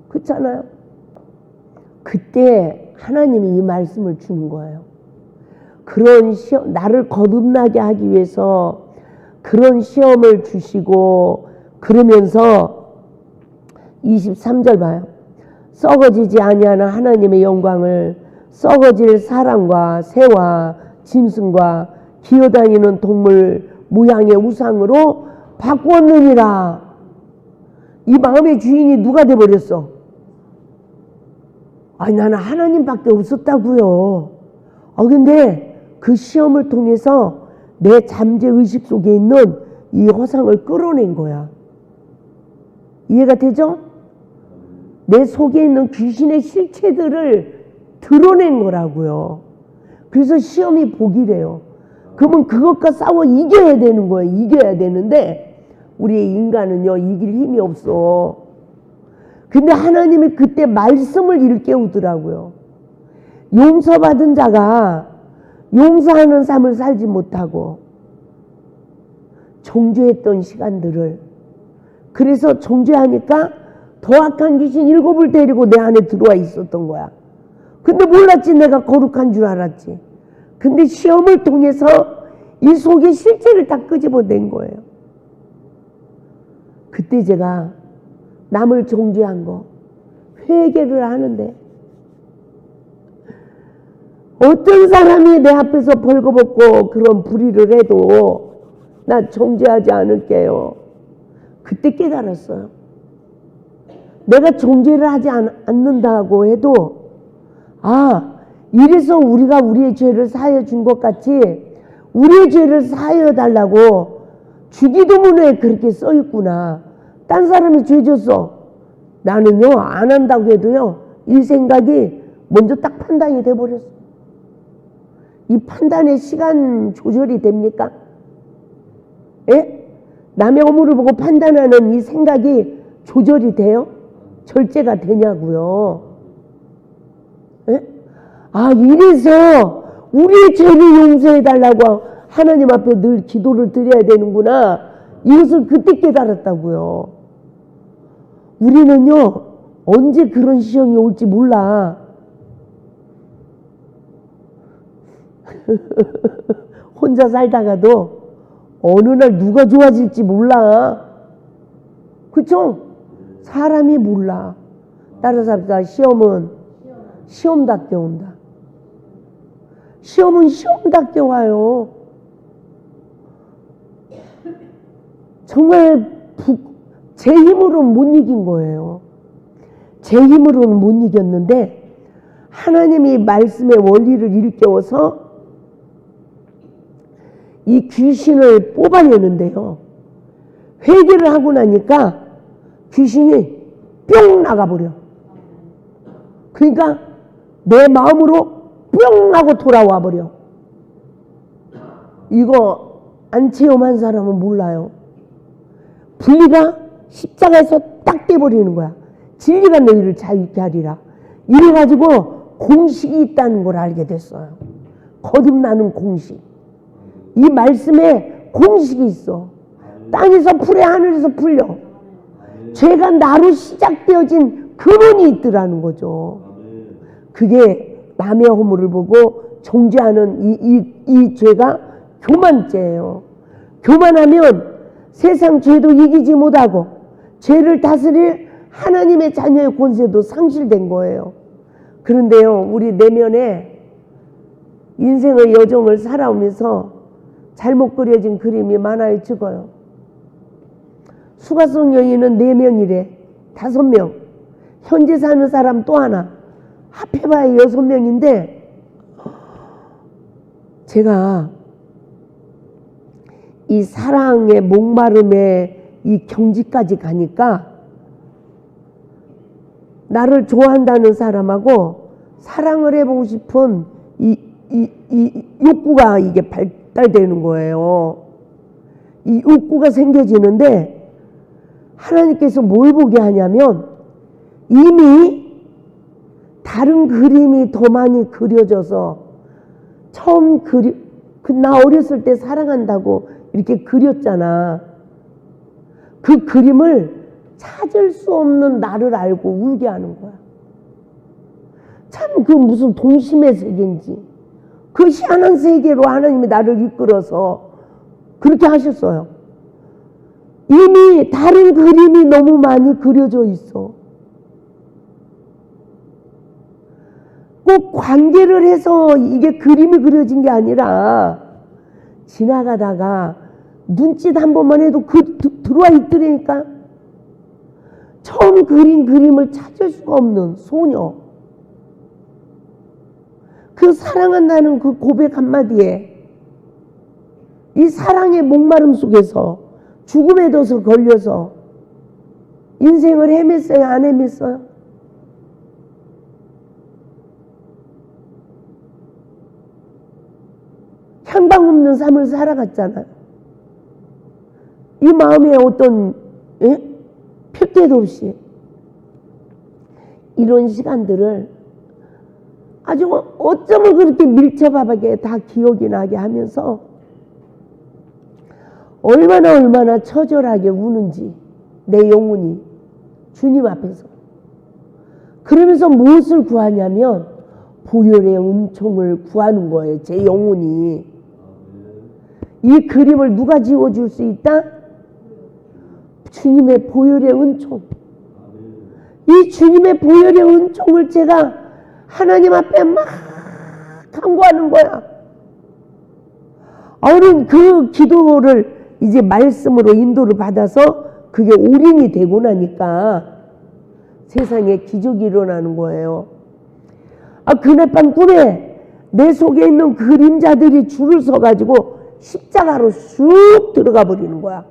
그렇잖아요. 그때 하나님이 이 말씀을 주는 거예요. 그런 시험, 나를 거듭나게 하기 위해서 그런 시험을 주시고 그러면서 23절 봐요. 썩어지지 아니하는 하나님의 영광을 썩어질 사람과 새와 짐승과 기어다니는 동물 모양의 우상으로 바꾸었느니라. 이 마음의 주인이 누가 돼버렸어? 나는 하나님밖에 없었다고요. 근데 그 시험을 통해서 내 잠재의식 속에 있는 이 허상을 끌어낸 거야. 이해가 되죠? 내 속에 있는 귀신의 실체들을 드러낸 거라고요. 그래서 시험이 복이래요. 그러면 그것과 싸워 이겨야 되는 거예요. 이겨야 되는데 우리의 인간은요 이길 힘이 없어. 근데 하나님이 그때 말씀을 일깨우더라고요. 용서받은 자가 용서하는 삶을 살지 못하고 정죄했던 시간들을, 그래서 정죄하니까 더 악한 귀신 7을 데리고 내 안에 들어와 있었던 거야. 근데 몰랐지. 내가 거룩한 줄 알았지. 근데 시험을 통해서 이 속의 실체를 다 끄집어낸 거예요. 그때 제가 남을 정죄한 거 회개를 하는데 어떤 사람이 내 앞에서 벌거벗고 그런 불의를 해도 나 정죄하지 않을게요. 그때 깨달았어요. 내가 정죄를 하지 않는다고 해도 이래서 우리가 우리의 죄를 사하여 준 것 같이 우리의 죄를 사하여 달라고 주기도문에 그렇게 써 있구나. 딴 사람이 죄 졌어. 나는요 안 한다고 해도요 이 생각이 먼저 딱 판단이 돼버렸어. 이 판단의 시간 조절이 됩니까? 예? 남의 허물을 보고 판단하는 이 생각이 조절이 돼요? 절제가 되냐고요. 예? 이래서 우리의 죄를 용서해달라고 하나님 앞에 늘 기도를 드려야 되는구나. 이것을 그때 깨달았다고요. 우리는요 언제 그런 시험이 올지 몰라. 혼자 살다가도 어느 날 누가 좋아질지 몰라. 그쵸? 사람이 몰라. 따라서 합시다. 시험은 시험답게 온다. 시험은 시험답게 와요. 정말 제 힘으로는 못 이긴 거예요. 제 힘으로는 못 이겼는데 하나님이 말씀의 원리를 일깨워서 이 귀신을 뽑아내는데요. 회개를 하고 나니까 귀신이 뿅 나가버려. 그러니까 내 마음으로 뿅 하고 돌아와 버려. 이거 안 체험한 사람은 몰라요. 분리가 십자가에서 딱 떼버리는 거야. 진리가 너희를 자유케 하리라. 이래가지고 공식이 있다는 걸 알게 됐어요. 거듭나는 공식. 이 말씀에 공식이 있어. 땅에서 풀에 하늘에서 풀려. 죄가 나로 시작되어진 근원이 있더라는 거죠. 그게 남의 허물을 보고 정죄하는 이 죄가 교만죄예요. 교만하면 세상 죄도 이기지 못하고 죄를 다스릴 하나님의 자녀의 권세도 상실된 거예요. 그런데요, 우리 내면에 인생의 여정을 살아오면서 잘못 그려진 그림이 많아요. 적어요. 수가성 여인은 4명이래. 5명. 현재 사는 사람 또 하나. 합해봐야 6명인데 제가 이 사랑의 목마름에 이 경지까지 가니까 나를 좋아한다는 사람하고 사랑을 해보고 싶은 이 욕구가 이게 발달되는 거예요. 이 욕구가 생겨지는데 하나님께서 뭘 보게 하냐면 이미 다른 그림이 더 많이 그려져서 처음 나 어렸을 때 사랑한다고 이렇게 그렸잖아. 그 그림을 찾을 수 없는 나를 알고 울게 하는 거야. 참 그 무슨 동심의 세계인지 그 희한한 세계로 하나님이 나를 이끌어서 그렇게 하셨어요. 이미 다른 그림이 너무 많이 그려져 있어. 꼭 관계를 해서 이게 그림이 그려진 게 아니라 지나가다가 눈짓 한 번만 해도 들어와 있더라니까. 처음 그린 그림을 찾을 수가 없는 소녀. 그 사랑한다는 그 고백 한마디에 이 사랑의 목마름 속에서 죽음에 덫에 걸려서 인생을 헤맸어요? 안 헤맸어요? 향방 없는 삶을 살아갔잖아요. 이 마음에 어떤 표대도 없이 이런 시간들을 아주 어쩌면 그렇게 밀접하게 다 기억이 나게 하면서 얼마나 처절하게 우는지 내 영혼이 주님 앞에서. 그러면서 무엇을 구하냐면 보혈의 은총을 구하는 거예요. 제 영혼이. 이 그림을 누가 지워줄 수 있다? 주님의 보혈의 은총. 이 주님의 보혈의 은총을 제가 하나님 앞에 막 간구하는 거야. 우리는 그 기도를 이제 말씀으로 인도를 받아서 그게 올인이 되고 나니까 세상에 기적이 일어나는 거예요. 그날 밤 꿈에 내 속에 있는 그림자들이 줄을 서가지고 십자가로 쑥 들어가 버리는 거야.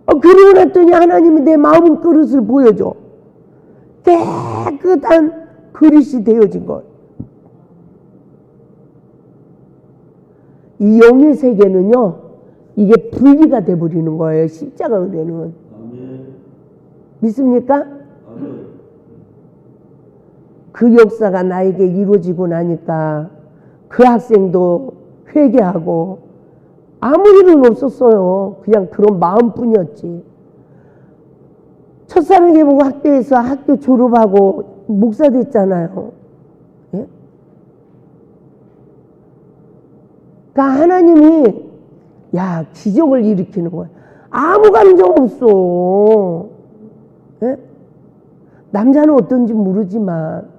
그러고 났더니 하나님이 내 마음 그릇을 보여줘. 깨끗한 그릇이 되어진 거예요. 이 영의 세계는요, 이게 분리가 돼버리는 거예요. 십자가 은혜는. 믿습니까? 그 역사가 나에게 이루어지고 나니까 그 학생도 회개하고 아무 일은 없었어요. 그냥 그런 마음뿐이었지. 첫사랑해 보고 학교에서 학교 졸업하고 목사 됐잖아요. 예? 그러니까 하나님이 기적을 일으키는 거야. 아무 감정 없어. 예? 남자는 어떤지 모르지만.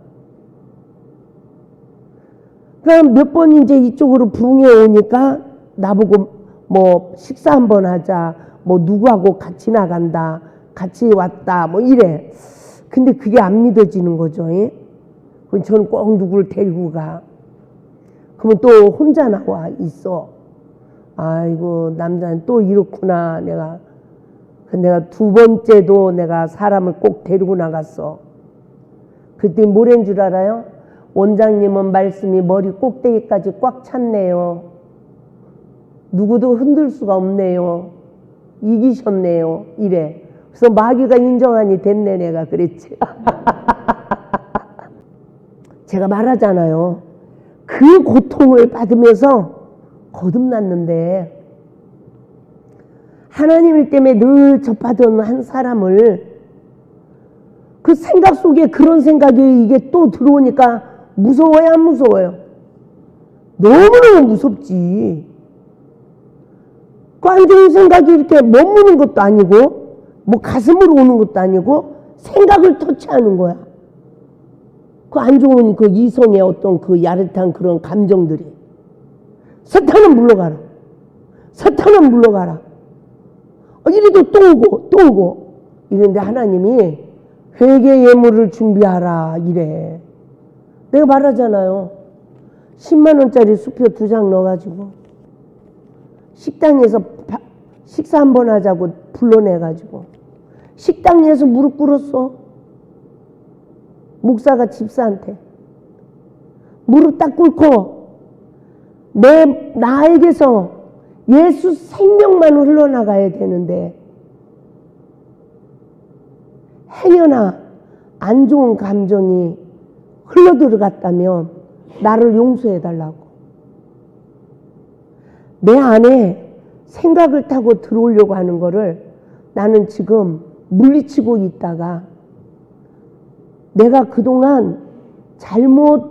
그럼 몇 번 이제 이쪽으로 부흥해 오니까 나보고 뭐 식사 한번 하자, 뭐 누구하고 같이 나간다, 같이 왔다, 뭐 이래. 근데 그게 안 믿어지는 거죠. 예? 그럼 저는 꼭 누구를 데리고 가. 그러면 또 혼자 나와 있어. 아이고, 남자는 또 이렇구나. 내가 두 번째도 내가 사람을 꼭 데리고 나갔어. 그때 뭐란 줄 알아요? 원장님은 말씀이 머리 꼭대기까지 꽉 찼네요. 누구도 흔들 수가 없네요. 이기셨네요. 이래. 그래서 마귀가 인정하니 됐네. 내가 그랬지. 제가 말하잖아요. 그 고통을 받으면서 거듭났는데 하나님 때문에 늘 접하던 한 사람을 그 생각 속에 그런 생각이 이게 또 들어오니까 무서워요, 안 무서워요? 너무너무 무섭지. 그 안 좋은 생각이 이렇게 머무는 것도 아니고 뭐 가슴으로 오는 것도 아니고 생각을 터치하는 거야. 그 안 좋은 그 이성의 어떤 그 야릇한 그런 감정들이. 사탄은 물러가라. 사탄은 물러가라. 이래도 또 오고 또 오고. 이런데 하나님이 회개 예물을 준비하라 이래. 내가 말하잖아요. 10만 원짜리 수표 2장 넣어가지고 식당에서 식사 한번 하자고 불러내가지고 식당에서 무릎 꿇었어. 목사가 집사한테 무릎 딱 꿇고 나에게서 예수 생명만 흘러나가야 되는데 행여나 안 좋은 감정이 흘러들어갔다면 나를 용서해달라고. 내 안에 생각을 타고 들어오려고 하는 거를 나는 지금 물리치고 있다가 내가 그동안 잘못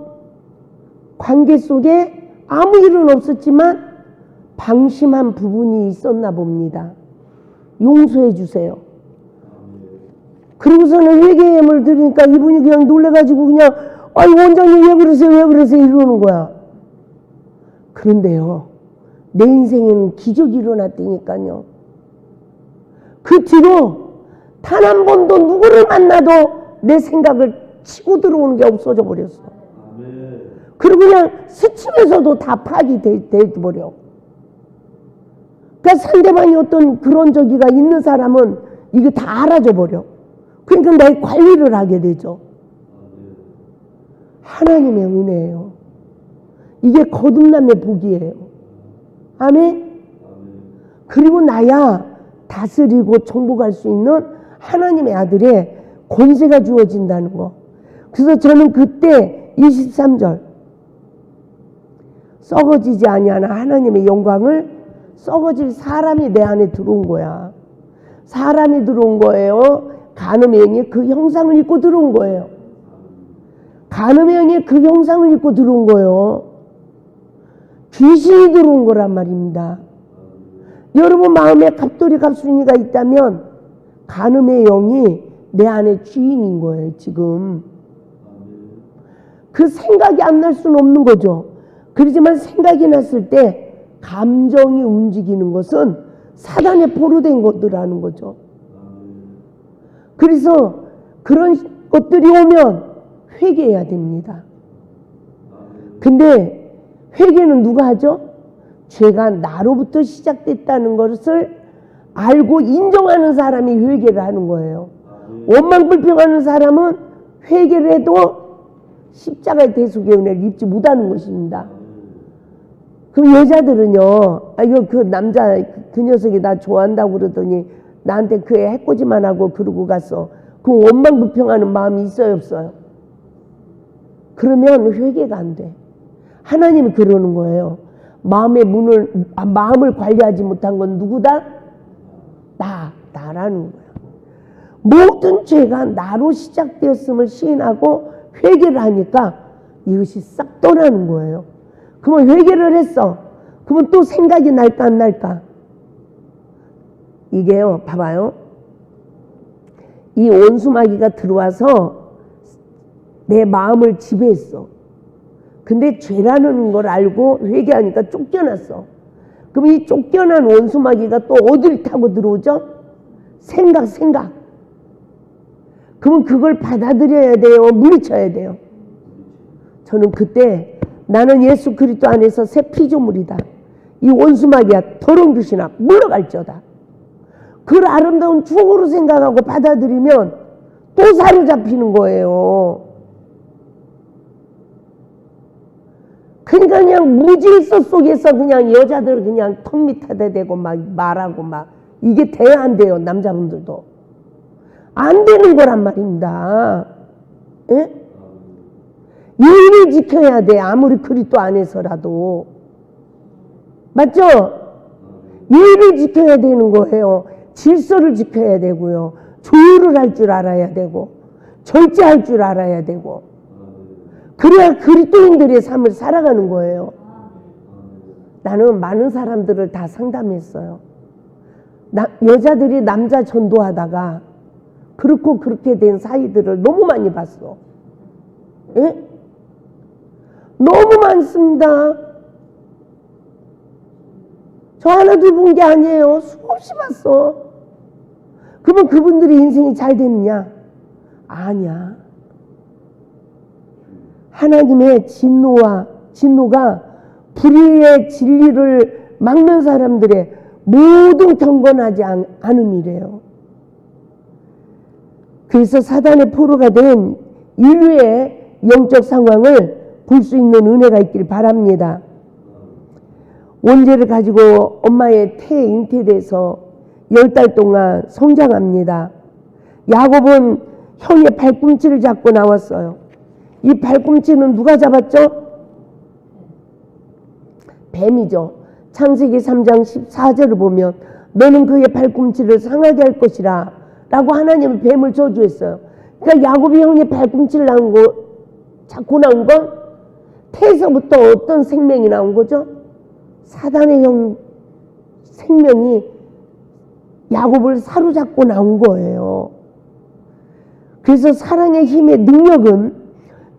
관계 속에 아무 일은 없었지만 방심한 부분이 있었나 봅니다. 용서해 주세요. 그러고서는 회개임을 들으니까 이분이 그냥 놀래가지고 그냥 원장님 왜 그러세요 이러는 거야. 그런데요, 내 인생에는 기적이 일어났다니까요. 그 뒤로 단 한 번도 누구를 만나도 내 생각을 치고 들어오는 게 없어져 버렸어. 그리고 그냥 스치면서도 다 파악이 돼버려. 그러니까 상대방이 어떤 그런 저기가 있는 사람은 이게 다 알아져 버려. 그러니까 나의 관리를 하게 되죠. 하나님의 은혜예요. 이게 거듭남의 복이에요. 아멘? 그리고 나야 다스리고 정복할 수 있는 하나님의 아들의 권세가 주어진다는 거. 그래서 저는 그때 23절 썩어지지 아니하나 하나님의 영광을 썩어질 사람이 내 안에 들어온 거야. 사람이 들어온 거예요. 간음의 영이 그 형상을 입고 들어온 거예요. 간음의 영이 그 형상을 입고 들어온 거예요. 귀신이 들어온 거란 말입니다. 여러분 마음에 갑돌이 갑순이가 있다면 간음의 영이 내 안에 주인인 거예요. 지금 그 생각이 안 날 수는 없는 거죠. 그렇지만 생각이 났을 때 감정이 움직이는 것은 사단의 포로된 것들하는 거죠. 그래서 그런 것들이 오면 회개해야 됩니다. 근데 회개는 누가 하죠? 죄가 나로부터 시작됐다는 것을 알고 인정하는 사람이 회개를 하는 거예요. 원망불평하는 사람은 회개를 해도 십자가의 대속의 은혜를 입지 못하는 것입니다. 그럼 여자들은요, 이거 그 남자, 그 녀석이 나 좋아한다고 그러더니 나한테 그 애 해코지만 하고 그러고 갔어. 그 원망불평하는 마음이 있어요, 없어요? 그러면 회개가 안 돼. 하나님이 그러는 거예요. 마음을 관리하지 못한 건 누구다? 나라는 거야. 모든 죄가 나로 시작되었음을 시인하고 회개를 하니까 이것이 싹 떠나는 거예요. 그러면 회개를 했어. 그러면 또 생각이 날까 안 날까? 이게요, 봐봐요. 이 원수마귀가 들어와서 내 마음을 지배했어. 근데 죄라는 걸 알고 회개하니까 쫓겨났어. 그럼 이 쫓겨난 원수마귀가 또 어딜 타고 들어오죠? 생각. 그러면 그걸 받아들여야 돼요? 물리쳐야 돼요? 저는 그때 나는 예수 그리스도 안에서 새 피조물이다. 이 원수마귀야 더러운 귀신아 물러갈지어다. 그걸 아름다운 추억으로 생각하고 받아들이면 또 사로잡히는 거예요. 그러니까 그냥 무질서 속에서 그냥 여자들 그냥 턱 밑에다 대고 막 말하고 막 이게 돼야 안 돼요. 남자분들도 안 되는 거란 말입니다. 예? 예의를 지켜야 돼. 아무리 그리스도 안에서라도. 맞죠? 예의를 지켜야 되는 거예요. 질서를 지켜야 되고요. 조율을 할 줄 알아야 되고 절제할 줄 알아야 되고 그래야 그리스도인들의 삶을 살아가는 거예요. 나는 많은 사람들을 다 상담했어요. 여자들이 남자 전도하다가 그렇게 된 사이들을 너무 많이 봤어. 예? 너무 많습니다. 저 하나 둘 본 게 아니에요. 수없이 봤어. 그러면 그분들이 인생이 잘 됐느냐? 아니야. 하나님의 진노가 불의의 진리를 막는 사람들의 모든 경건하지 않음이래요. 그래서 사단의 포로가 된 인류의 영적 상황을 볼 수 있는 은혜가 있길 바랍니다. 원죄를 가지고 엄마의 태에 잉태돼서 10달 동안 성장합니다. 야곱은 형의 발꿈치를 잡고 나왔어요. 이 발꿈치는 누가 잡았죠? 뱀이죠. 창세기 3장 14절을 보면 너는 그의 발꿈치를 상하게 할 것이라 라고 하나님은 뱀을 저주했어요. 그러니까 야곱이 형의 발꿈치를 잡고 나온 건 태에서부터 어떤 생명이 나온 거죠? 사단의 형 생명이 야곱을 사로잡고 나온 거예요. 그래서 사랑의 힘의 능력은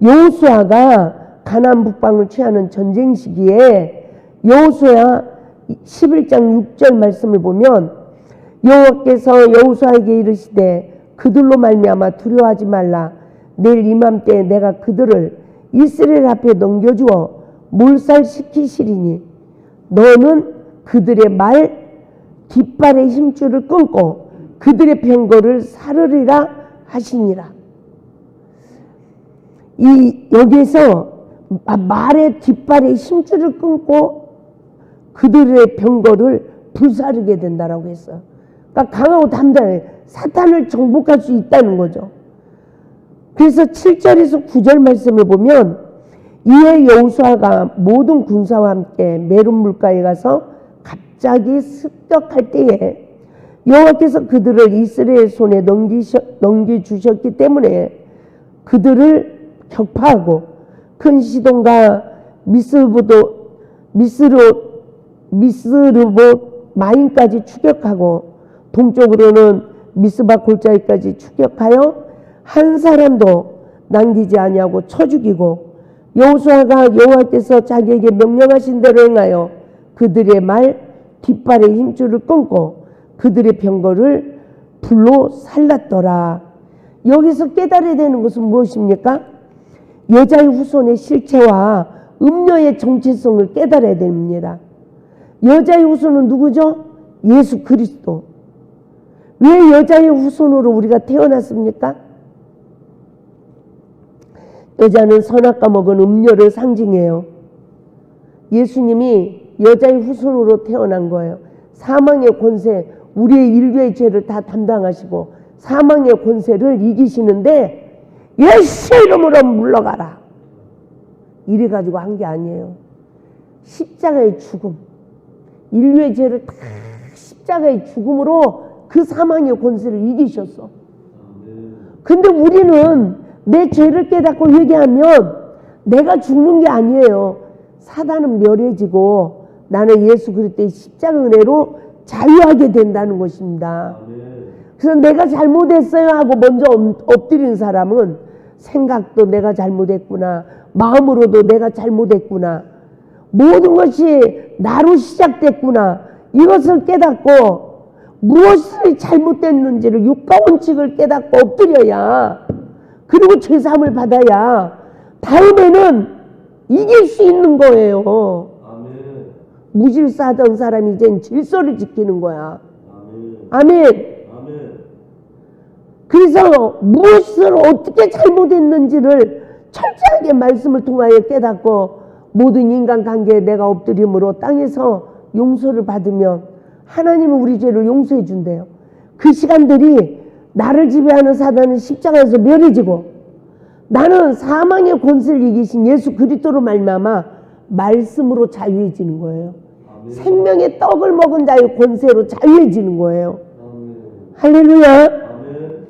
여호수아가 가나안 북방을 취하는 전쟁 시기에 여호수아 11장 6절 말씀을 보면 여호와께서 여호수아에게 이르시되 그들로 말미암아 두려워하지 말라. 내일 이맘때 내가 그들을 이스라엘 앞에 넘겨주어 몰살시키시리니 너는 그들의 말 뒷발의 힘줄을 끊고 그들의 병거를 사르리라 하시니라. 여기에서 말의 뒷발의 힘줄을 끊고 그들의 병거를 불사르게 된다라고 했어요. 그러니까 강하고 담대해 사탄을 정복할 수 있다는 거죠. 그래서 7절에서 9절 말씀을 보면 이에 여호수아가 모든 군사와 함께 메론 물가에 가서 갑자기 습격할 때에 여호와께서 그들을 이스라엘 손에 넘겨주셨기 때문에 그들을 격파하고 큰 시돈과 미스르봇 마임까지 추격하고 동쪽으로는 미스바 골짜기까지 추격하여 한 사람도 남기지 아니하고 쳐 죽이고 여호수아가 여호와께서 자기에게 명령하신 대로 행하여 그들의 말 뒷발의 힘줄을 끊고 그들의 병거를 불로 살랐더라. 여기서 깨달아야 되는 것은 무엇입니까? 여자의 후손의 실체와 음녀의 정체성을 깨달아야 됩니다. 여자의 후손은 누구죠? 예수 그리스도. 왜 여자의 후손으로 우리가 태어났습니까? 여자는 선악과 먹은 음녀를 상징해요. 예수님이 여자의 후손으로 태어난 거예요. 사망의 권세, 우리의 인류의 죄를 다 담당하시고 사망의 권세를 이기시는데 예수 이름으로 물러가라. 이래가지고 한 게 아니에요. 십자가의 죽음, 인류의 죄를 다 십자가의 죽음으로 그 사망의 권세를 이기셨어. 근데 우리는 내 죄를 깨닫고 회개하면 내가 죽는 게 아니에요. 사단은 멸해지고 나는 예수 그리스도의 십자가 은혜로 자유하게 된다는 것입니다. 그래서 내가 잘못했어요 하고 먼저 엎드린 사람은 생각도 내가 잘못했구나, 마음으로도 내가 잘못했구나, 모든 것이 나로 시작됐구나, 이것을 깨닫고 무엇이 잘못됐는지를 육가원칙을 깨닫고 엎드려야, 그리고 죄사함을 받아야 다음에는 이길 수 있는 거예요. 아멘. 무질서하던 사람이 이젠 질서를 지키는 거야. 아멘. 아멘. 그래서 무엇을 어떻게 잘못했는지를 철저하게 말씀을 통하여 깨닫고 모든 인간관계에 내가 엎드림으로 땅에서 용서를 받으면 하나님은 우리 죄를 용서해 준대요. 그 시간들이 나를 지배하는 사단은 십자가에서 멸해지고 나는 사망의 권세를 이기신 예수 그리스도로 말미암아 말씀으로 자유해지는 거예요. 아멘. 생명의 떡을 먹은 자의 권세로 자유해지는 거예요. 아멘. 할렐루야. 아멘.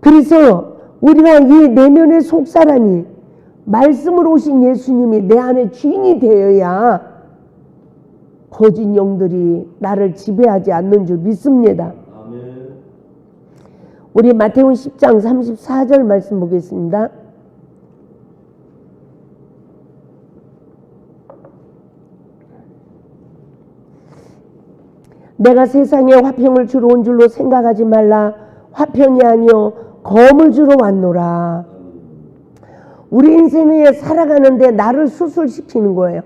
그래서 우리가 이 내면의 속사람이 말씀으로 오신 예수님이 내 안에 주인이 되어야 거짓 영들이 나를 지배하지 않는 줄 믿습니다. 우리 마태복음 10장 34절 말씀 보겠습니다. 내가 세상에 화평을 주러 온 줄로 생각하지 말라. 화평이 아니요 검을 주러 왔노라. 우리 인생에 살아가는데 나를 수술시키는 거예요.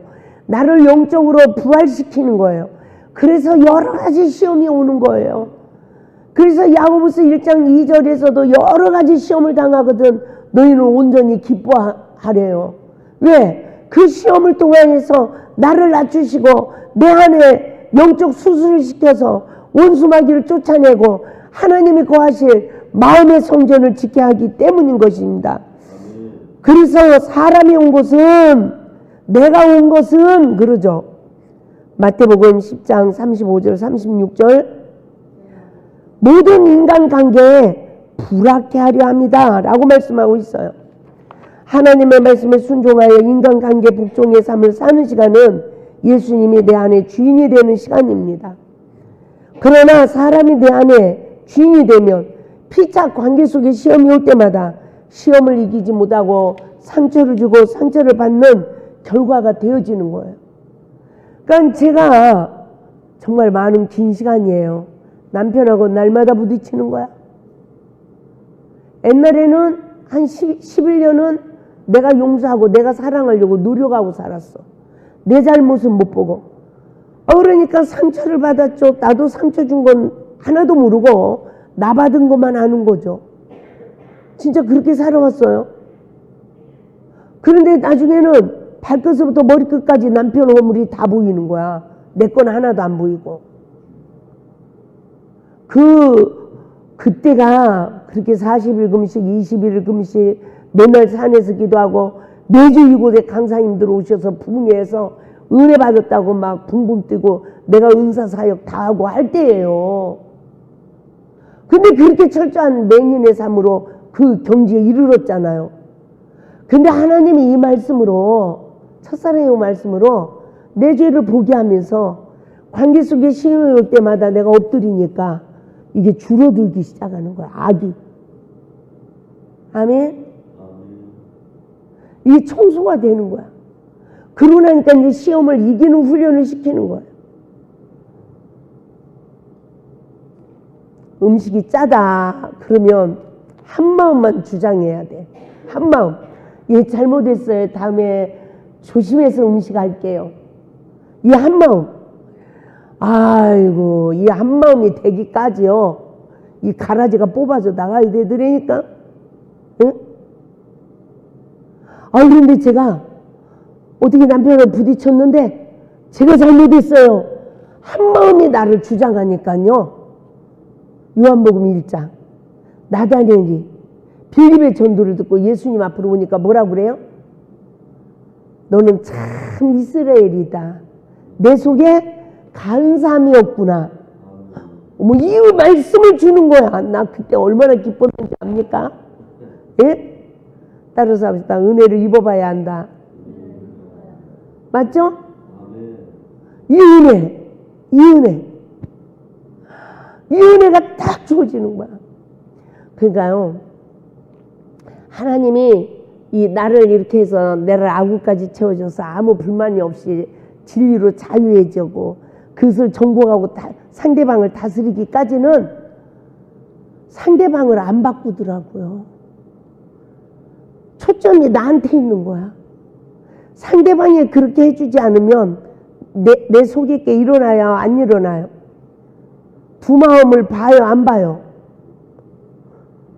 나를 영적으로 부활시키는 거예요. 그래서 여러 가지 시험이 오는 거예요. 그래서 야고보서 1장 2절에서도 여러 가지 시험을 당하거든 너희는 온전히 기뻐하래요. 왜? 그 시험을 통해서 나를 낮추시고 내 안에 영적 수술을 시켜서 원수마귀를 쫓아내고 하나님이 거하실 마음의 성전을 지켜야 하기 때문인 것입니다. 그래서 사람이 온 것은, 내가 온 것은 그러죠. 마태복음 10장 35절 36절 모든 인간관계에 불합게 하려 합니다 라고 말씀하고 있어요. 하나님의 말씀에 순종하여 인간관계 복종의 삶을 사는 시간은 예수님이 내 안에 주인이 되는 시간입니다. 그러나 사람이 내 안에 주인이 되면 피차 관계 속에 시험이 올 때마다 시험을 이기지 못하고 상처를 주고 상처를 받는 결과가 되어지는 거예요. 그러니까 제가 정말 많은 긴 시간이에요. 남편하고 날마다 부딪히는 거야. 옛날에는 한 11년은 내가 용서하고 내가 사랑하려고 노력하고 살았어. 내 잘못은 못 보고. 그러니까 상처를 받았죠. 나도 상처 준 건 하나도 모르고 나 받은 것만 아는 거죠. 진짜 그렇게 살아왔어요. 그런데 나중에는 발끝부터 머리끝까지 남편 허물이 다 보이는 거야. 내 건 하나도 안 보이고. 그때가 그렇게 40일 금식, 21일 금식, 맨날 산에서 기도하고 매주 이곳에 강사님들 오셔서 부흥회에서 은혜 받았다고 막 붕붕 뜨고 내가 은사 사역 다 하고 할 때예요. 근데 그렇게 철저한 맹인의 삶으로 그 경지에 이르렀잖아요. 근데 하나님이 이 말씀으로, 첫사랑의 말씀으로 내 죄를 보게 하면서 관계 속에 시험이 올 때마다 내가 엎드리니까 이게 줄어들기 시작하는 거야. 악이. 아멘. 이 청소가 되는 거야. 그러고 나니까 이제 시험을 이기는 훈련을 시키는 거야. 음식이 짜다 그러면 한 마음만 주장해야 돼. 한 마음. 얘 잘못했어요. 다음에 조심해서 음식 할게요. 이 한 마음. 아이고, 이 한 마음이 되기까지요. 이 가라지가 뽑아져 나가야 되더라니까. 응? 아, 그런데 제가 어떻게 남편을 부딪혔는데 제가 잘못했어요. 한 마음이 나를 주장하니까요. 요한복음 1장. 나다니엘이 빌립의 전도를 듣고 예수님 앞으로 오니까 뭐라고 그래요? 너는 참 이스라엘이다. 내 속에 간사함이 없구나. 뭐 이 말씀을 주는 거야. 나 그때 얼마나 기뻤는지 압니까? 예? 따라서 합시다. 은혜를 입어봐야 한다. 맞죠? 이 은혜, 이 은혜, 이 은혜가 딱 주어지는 거야. 그러니까요, 하나님이 이 나를 이렇게 해서 나를 아구까지 채워줘서 아무 불만이 없이 진리로 자유해지고 그것을 정복하고 상대방을 다스리기까지는 상대방을 안 바꾸더라고요. 초점이 나한테 있는 거야. 상대방이 그렇게 해주지 않으면 내 속에 게 일어나요? 안 일어나요? 두 마음을 봐요? 안 봐요?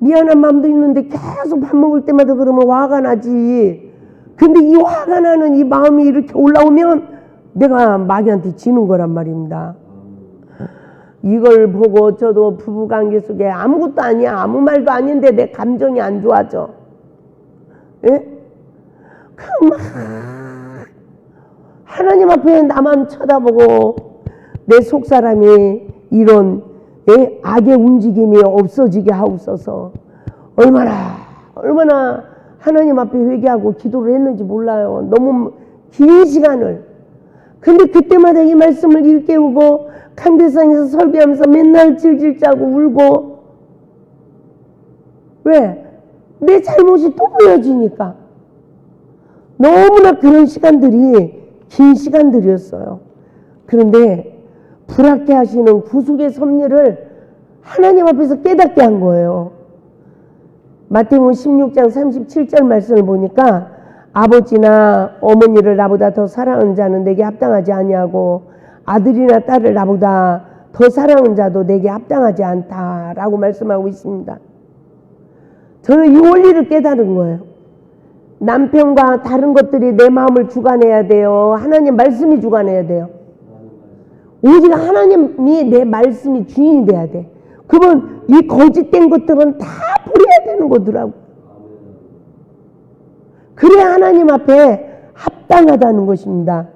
미안한 마음도 있는데 계속 밥 먹을 때마다 그러면 화가 나지. 근데 이 화가 나는 이 마음이 이렇게 올라오면 내가 마귀한테 지는 거란 말입니다. 이걸 보고 저도 부부관계 속에 아무것도 아니야. 아무 말도 아닌데 내 감정이 안 좋아져. 예? 그럼 막 하나님 앞에 나만 쳐다보고 내 속사람이 이런 악의 움직임이 없어지게 하옵소서. 얼마나 하나님 앞에 회개하고 기도를 했는지 몰라요. 너무 긴 시간을. 근데 그때마다 이 말씀을 일깨우고 강대상에서 설교하면서 맨날 질질 짜고 울고. 왜? 내 잘못이 또 보여지니까. 너무나 그런 시간들이 긴 시간들이었어요. 그런데 불합게 하시는 구속의 섭리를 하나님 앞에서 깨닫게 한 거예요. 마태복음 16장 37절 말씀을 보니까 아버지나 어머니를 나보다 더 사랑하는 자는 내게 합당하지 아니하고 아들이나 딸을 나보다 더 사랑하는 자도 내게 합당하지 않다라고 말씀하고 있습니다. 저는 이 원리를 깨달은 거예요. 남편과 다른 것들이 내 마음을 주관해야 돼요? 하나님 말씀이 주관해야 돼요? 오직 하나님이 내 말씀이 주인이 돼야 돼. 그러면 이 거짓된 것들은 다 버려야 되는 거더라고. 그래야 하나님 앞에 합당하다는 것입니다.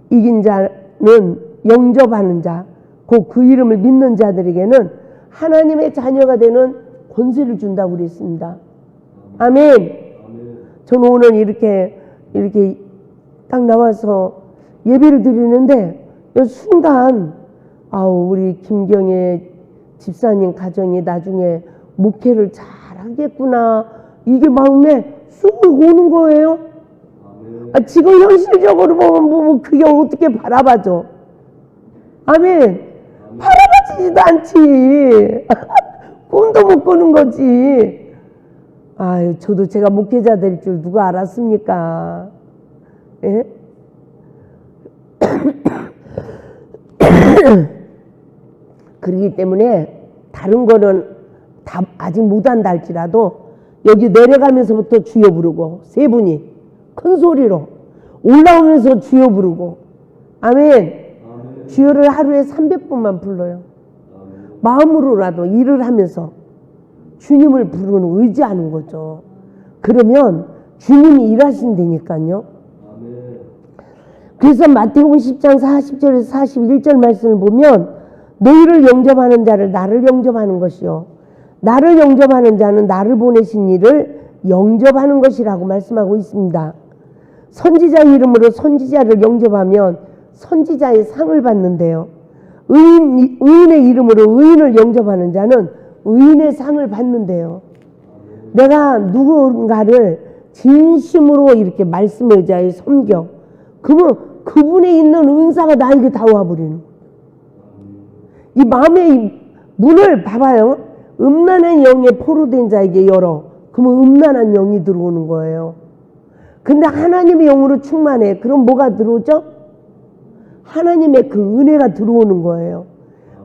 이긴 자는 영접하는 자, 곧 그 이름을 믿는 자들에게는 하나님의 자녀가 되는 권세를 준다고 그랬습니다. 아멘. 저는 오늘 이렇게 딱 나와서 예배를 드리는데 순간 우리 김경애 집사님 가정이 나중에 목회를 잘하겠구나 이게 마음에 쑥 오는 거예요. 지금 현실적으로 보면 뭐 그게 어떻게 바라봐줘. 아멘. 바라봐지지도 않지. 꿈도 못 꾸는 거지. 저도 제가 목회자 될 줄 누가 알았습니까? 예? 그렇기 때문에 다른 거는 다 아직 못한다 할지라도 여기 내려가면서부터 주여 부르고 세 분이 큰 소리로 올라오면서 주여 부르고 아멘. 주여를 하루에 300번만 불러요. 마음으로라도 일을 하면서 주님을 부르는 의지하는 거죠. 그러면 주님이 일하신다니까요. 그래서 마태복음 10장 40절에서 41절 말씀을 보면 너희를 영접하는 자를 나를 영접하는 것이요 나를 영접하는 자는 나를 보내신 이를 영접하는 것이라고 말씀하고 있습니다. 선지자 이름으로 선지자를 영접하면 선지자의 상을 받는데요. 의인의 이름으로 의인을 영접하는 자는 의인의 상을 받는데요. 내가 누군가를 진심으로 이렇게 말씀의 의자에 섬겨. 그러면 그분에 있는 은사가 나에게 다 와버리는 거예요. 이 마음의 문을 봐봐요. 음란한 영에 포로된 자에게 열어. 그러면 음란한 영이 들어오는 거예요. 근데 하나님의 영으로 충만해. 그럼 뭐가 들어오죠? 하나님의 그 은혜가 들어오는 거예요.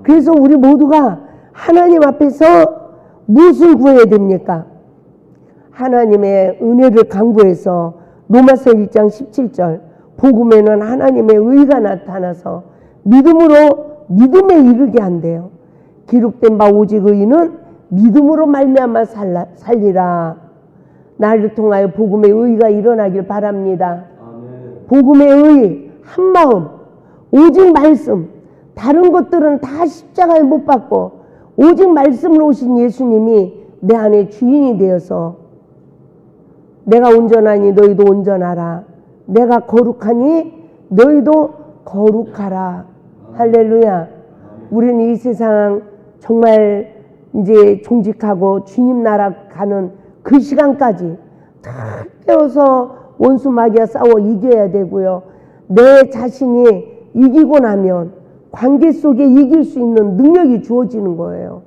그래서 우리 모두가 하나님 앞에서 무엇을 구해야 됩니까? 하나님의 은혜를 간구해서 로마서 1장 17절 복음에는 하나님의 의가 나타나서 믿음에 이르게 한대요. 기록된 바 오직 의인은 믿음으로 말미암아 살리라. 나를 통하여 복음의 의가 일어나길 바랍니다. 아멘. 복음의 의, 한마음, 오직 말씀. 다른 것들은 다 십자가에 못 박고 오직 말씀으로 오신 예수님이 내 안에 주인이 되어서 내가 온전하니 너희도 온전하라. 내가 거룩하니 너희도 거룩하라. 할렐루야. 우리는 이 세상 정말 이제 종직하고 주님 나라 가는 그 시간까지 다 깨워서 원수 마귀와 싸워 이겨야 되고요. 내 자신이 이기고 나면 관계 속에 이길 수 있는 능력이 주어지는 거예요.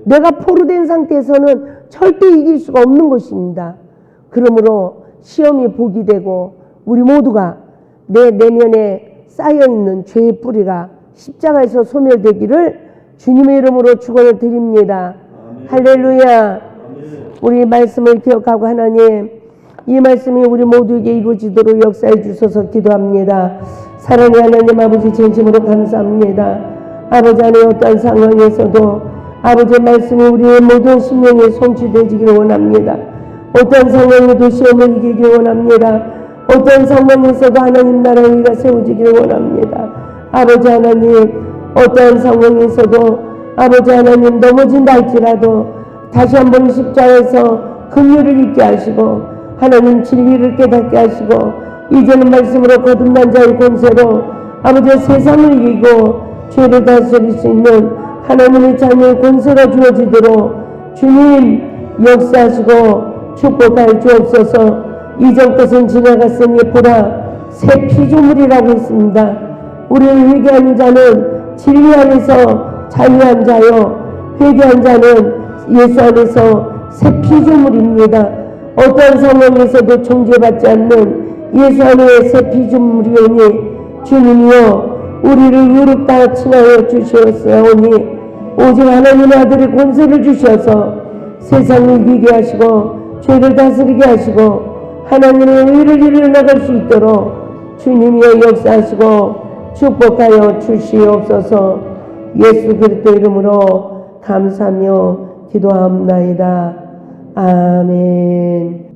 내가 포로된 상태에서는 절대 이길 수가 없는 것입니다. 그러므로 시험이 복이 되고 우리 모두가 내 내면에 쌓여있는 죄의 뿌리가 십자가에서 소멸되기를 주님의 이름으로 축원을 드립니다. 아멘. 할렐루야. 아멘. 우리 말씀을 기억하고 하나님 이 말씀이 우리 모두에게 이루어지도록 역사해 주셔서 기도합니다. 사랑의 하나님 아버지 진심으로 감사합니다. 아버지 안에 어떤 상황에서도 아버지의 말씀이 우리의 모든 심령에 성취되기를 원합니다. 어떤 상황에도 시험을 이기길 원합니다. 어떤 상황에서도 하나님 나라의 의가 세워지기를 원합니다. 아버지 하나님 어떠한 상황에서도 아버지 하나님 넘어진다 할지라도 다시 한번 십자가에서 긍휼을 잊게 하시고 하나님 진리를 깨닫게 하시고 이제는 말씀으로 거듭난 자의 권세로 아버지 세상을 이기고 죄를 다스릴 수 있는 하나님의 자녀의 권세가 주어지도록 주님 역사하시고 축복하여 주옵소서. 이전 것은 지나갔으니 보라 새 피조물이라고 했습니다. 우리를 회개하는 자는 진리 안에서 자유한 자요 회개한 자는 예수 안에서 새 피조물입니다. 어떤 상황에서도 정죄받지 않는 예수 안에 새 피조물이오니 주님이여 우리를 의롭다 칭하여 주시었사오니 오직 하나님의 아들의 권세를 주셔서 세상을 이기게 하시고 죄를 다스리게 하시고 하나님의 의를 이루어나갈 수 있도록 주님이여 역사하시고 축복하여 주시옵소서. 예수 그리스도 이름으로 감사하며 기도합나이다. 아멘.